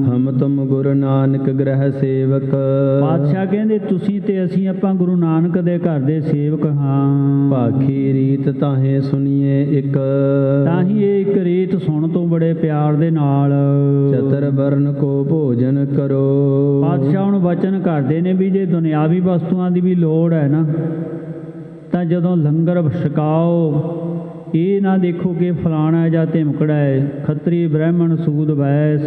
ਹਮ ਤੁਮ ਗੁਰੂ ਨਾਨਕ ਗ੍ਰਹਿ ਸੇਵਕ। ਪਾਤਸ਼ਾਹ ਕਹਿੰਦੇ ਤੁਸੀਂ ਤੇ ਅਸੀਂ ਆਪਾਂ ਗੁਰੂ ਨਾਨਕ ਦੇ ਘਰ ਦੇ ਸੇਵਕ ਹਾਂ। ਭਾਖੀ ਰੀਤ ਤਾਹੇ ਸੁਣੀਏ ਇੱਕ। ਤਾਂ ਹੀ ਇਹ ਇੱਕ ਰੀਤ ਸੁਣ ਤੋਂ ਬੜੇ ਪਿਆਰ ਦੇ ਨਾਲ। ਚਤਰ ਵਰਨ ਕੋ ਭੋਜਨ ਕਰੋ। ਪਾਤਸ਼ਾਹ ਹੁਣ ਵਚਨ ਕਰਦੇ ਨੇ ਵੀ ਜੇ ਦੁਨਿਆਵੀ ਵਸਤੂਆਂ ਦੀ ਵੀ ਲੋੜ ਹੈ ਨਾ, ਤਾਂ ਜਦੋਂ ਲੰਗਰ ਛਕਾਓ, ਇਹ ਨਾ ਦੇਖੋ ਕਿ ਫਲਾਣਾ ਜਾਂ ਧਿਮਕੜਾ ਹੈ। ਖੱਤਰੀ ਬ੍ਰਾਹਮਣ ਸੂਦ ਵੈਸ,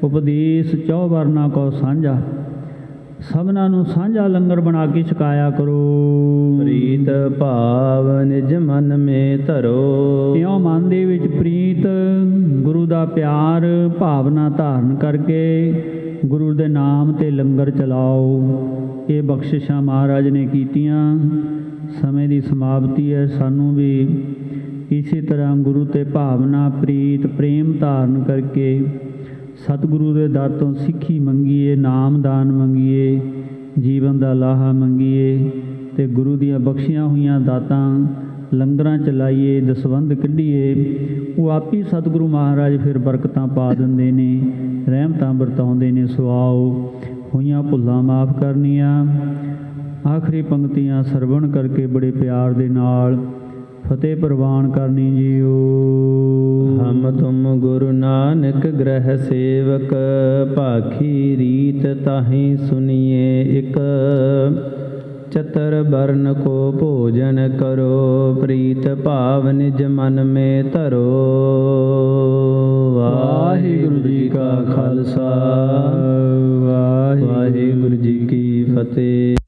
ਉਪਦੇਸ਼ ਚੌ ਵਰਨਾ ਕੋ ਸਾਂਝਾ। ਸਭਨਾਂ ਨੂੰ ਸਾਂਝਾ ਲੰਗਰ ਬਣਾ ਕੇ ਛਕਾਇਆ ਕਰੋ। ਪ੍ਰੀਤ ਭਾਵ ਨਿਜ ਮਨ ਮੇ ਧਰੋ। ਇਉਂ ਮਨ ਦੇ ਵਿੱਚ ਪ੍ਰੀਤ ਗੁਰੂ ਦਾ ਪਿਆਰ ਭਾਵਨਾ ਧਾਰਨ ਕਰਕੇ ਗੁਰੂ ਦੇ ਨਾਮ ਤੇ ਲੰਗਰ ਚਲਾਓ। ਇਹ ਬਖਸ਼ਿਸ਼ਾਂ ਮਹਾਰਾਜ ਨੇ ਕੀਤੀਆਂ। ਸਮੇਂ ਦੀ ਸਮਾਪਤੀ ਹੈ। ਸਾਨੂੰ ਵੀ ਇਸੇ ਤਰ੍ਹਾਂ ਗੁਰੂ ਤੇ ਭਾਵਨਾ ਪ੍ਰੀਤ ਪ੍ਰੇਮ ਧਾਰਨ ਕਰਕੇ ਸਤਿਗੁਰੂ ਦੇ ਦਰ ਤੋਂ ਸਿੱਖੀ ਮੰਗੀਏ, ਨਾਮਦਾਨ ਮੰਗੀਏ, ਜੀਵਨ ਦਾ ਲਾਹਾ ਮੰਗੀਏ ਅਤੇ ਗੁਰੂ ਦੀਆਂ ਬਖਸ਼ੀਆਂ ਹੋਈਆਂ ਦਾਤਾਂ ਲੰਗਰਾਂ 'ਚ ਲਾਈਏ, ਦਸਵੰਧ ਕੱਢੀਏ। ਉਹ ਆਪ ਹੀ ਸਤਿਗੁਰੂ ਮਹਾਰਾਜ ਫਿਰ ਬਰਕਤਾਂ ਪਾ ਦਿੰਦੇ ਨੇ, ਰਹਿਮਤਾਂ ਵਰਤਾਉਂਦੇ ਨੇ। ਸੁਆਓ ਹੋਈਆਂ ਭੁੱਲਾਂ ਮਾਫ ਕਰਨੀਆਂ। ਆਖਰੀ ਪੰਕਤੀਆਂ ਸਰਵਣ ਕਰਕੇ ਬੜੇ ਪਿਆਰ ਦੇ ਨਾਲ ਫਤਿਹ ਪ੍ਰਵਾਨ ਕਰਨੀ ਜੀਓ। ਹਮ ਤੁਮ ਗੁਰੂ ਨਾਨਕ ਗ੍ਰਹਿ ਸੇਵਕ, ਭਾਖੀ ਰੀਤ ਤਾਹੀਂ ਸੁਨੀਏ ਇਕ। ਚਤਰ ਬਰਨ ਕੋ ਭੋਜਨ ਕਰੋ, ਪ੍ਰੀਤ ਭਾਵ ਨਿਜ ਮਨ ਮੇ ਧਰੋ। ਵਾਹਿਗੁਰੂ ਜੀ ਕਾ ਖਾਲਸਾ, ਵਾਹਿਗੁਰੂ ਜੀ ਕੀ ਫਤਿਹ।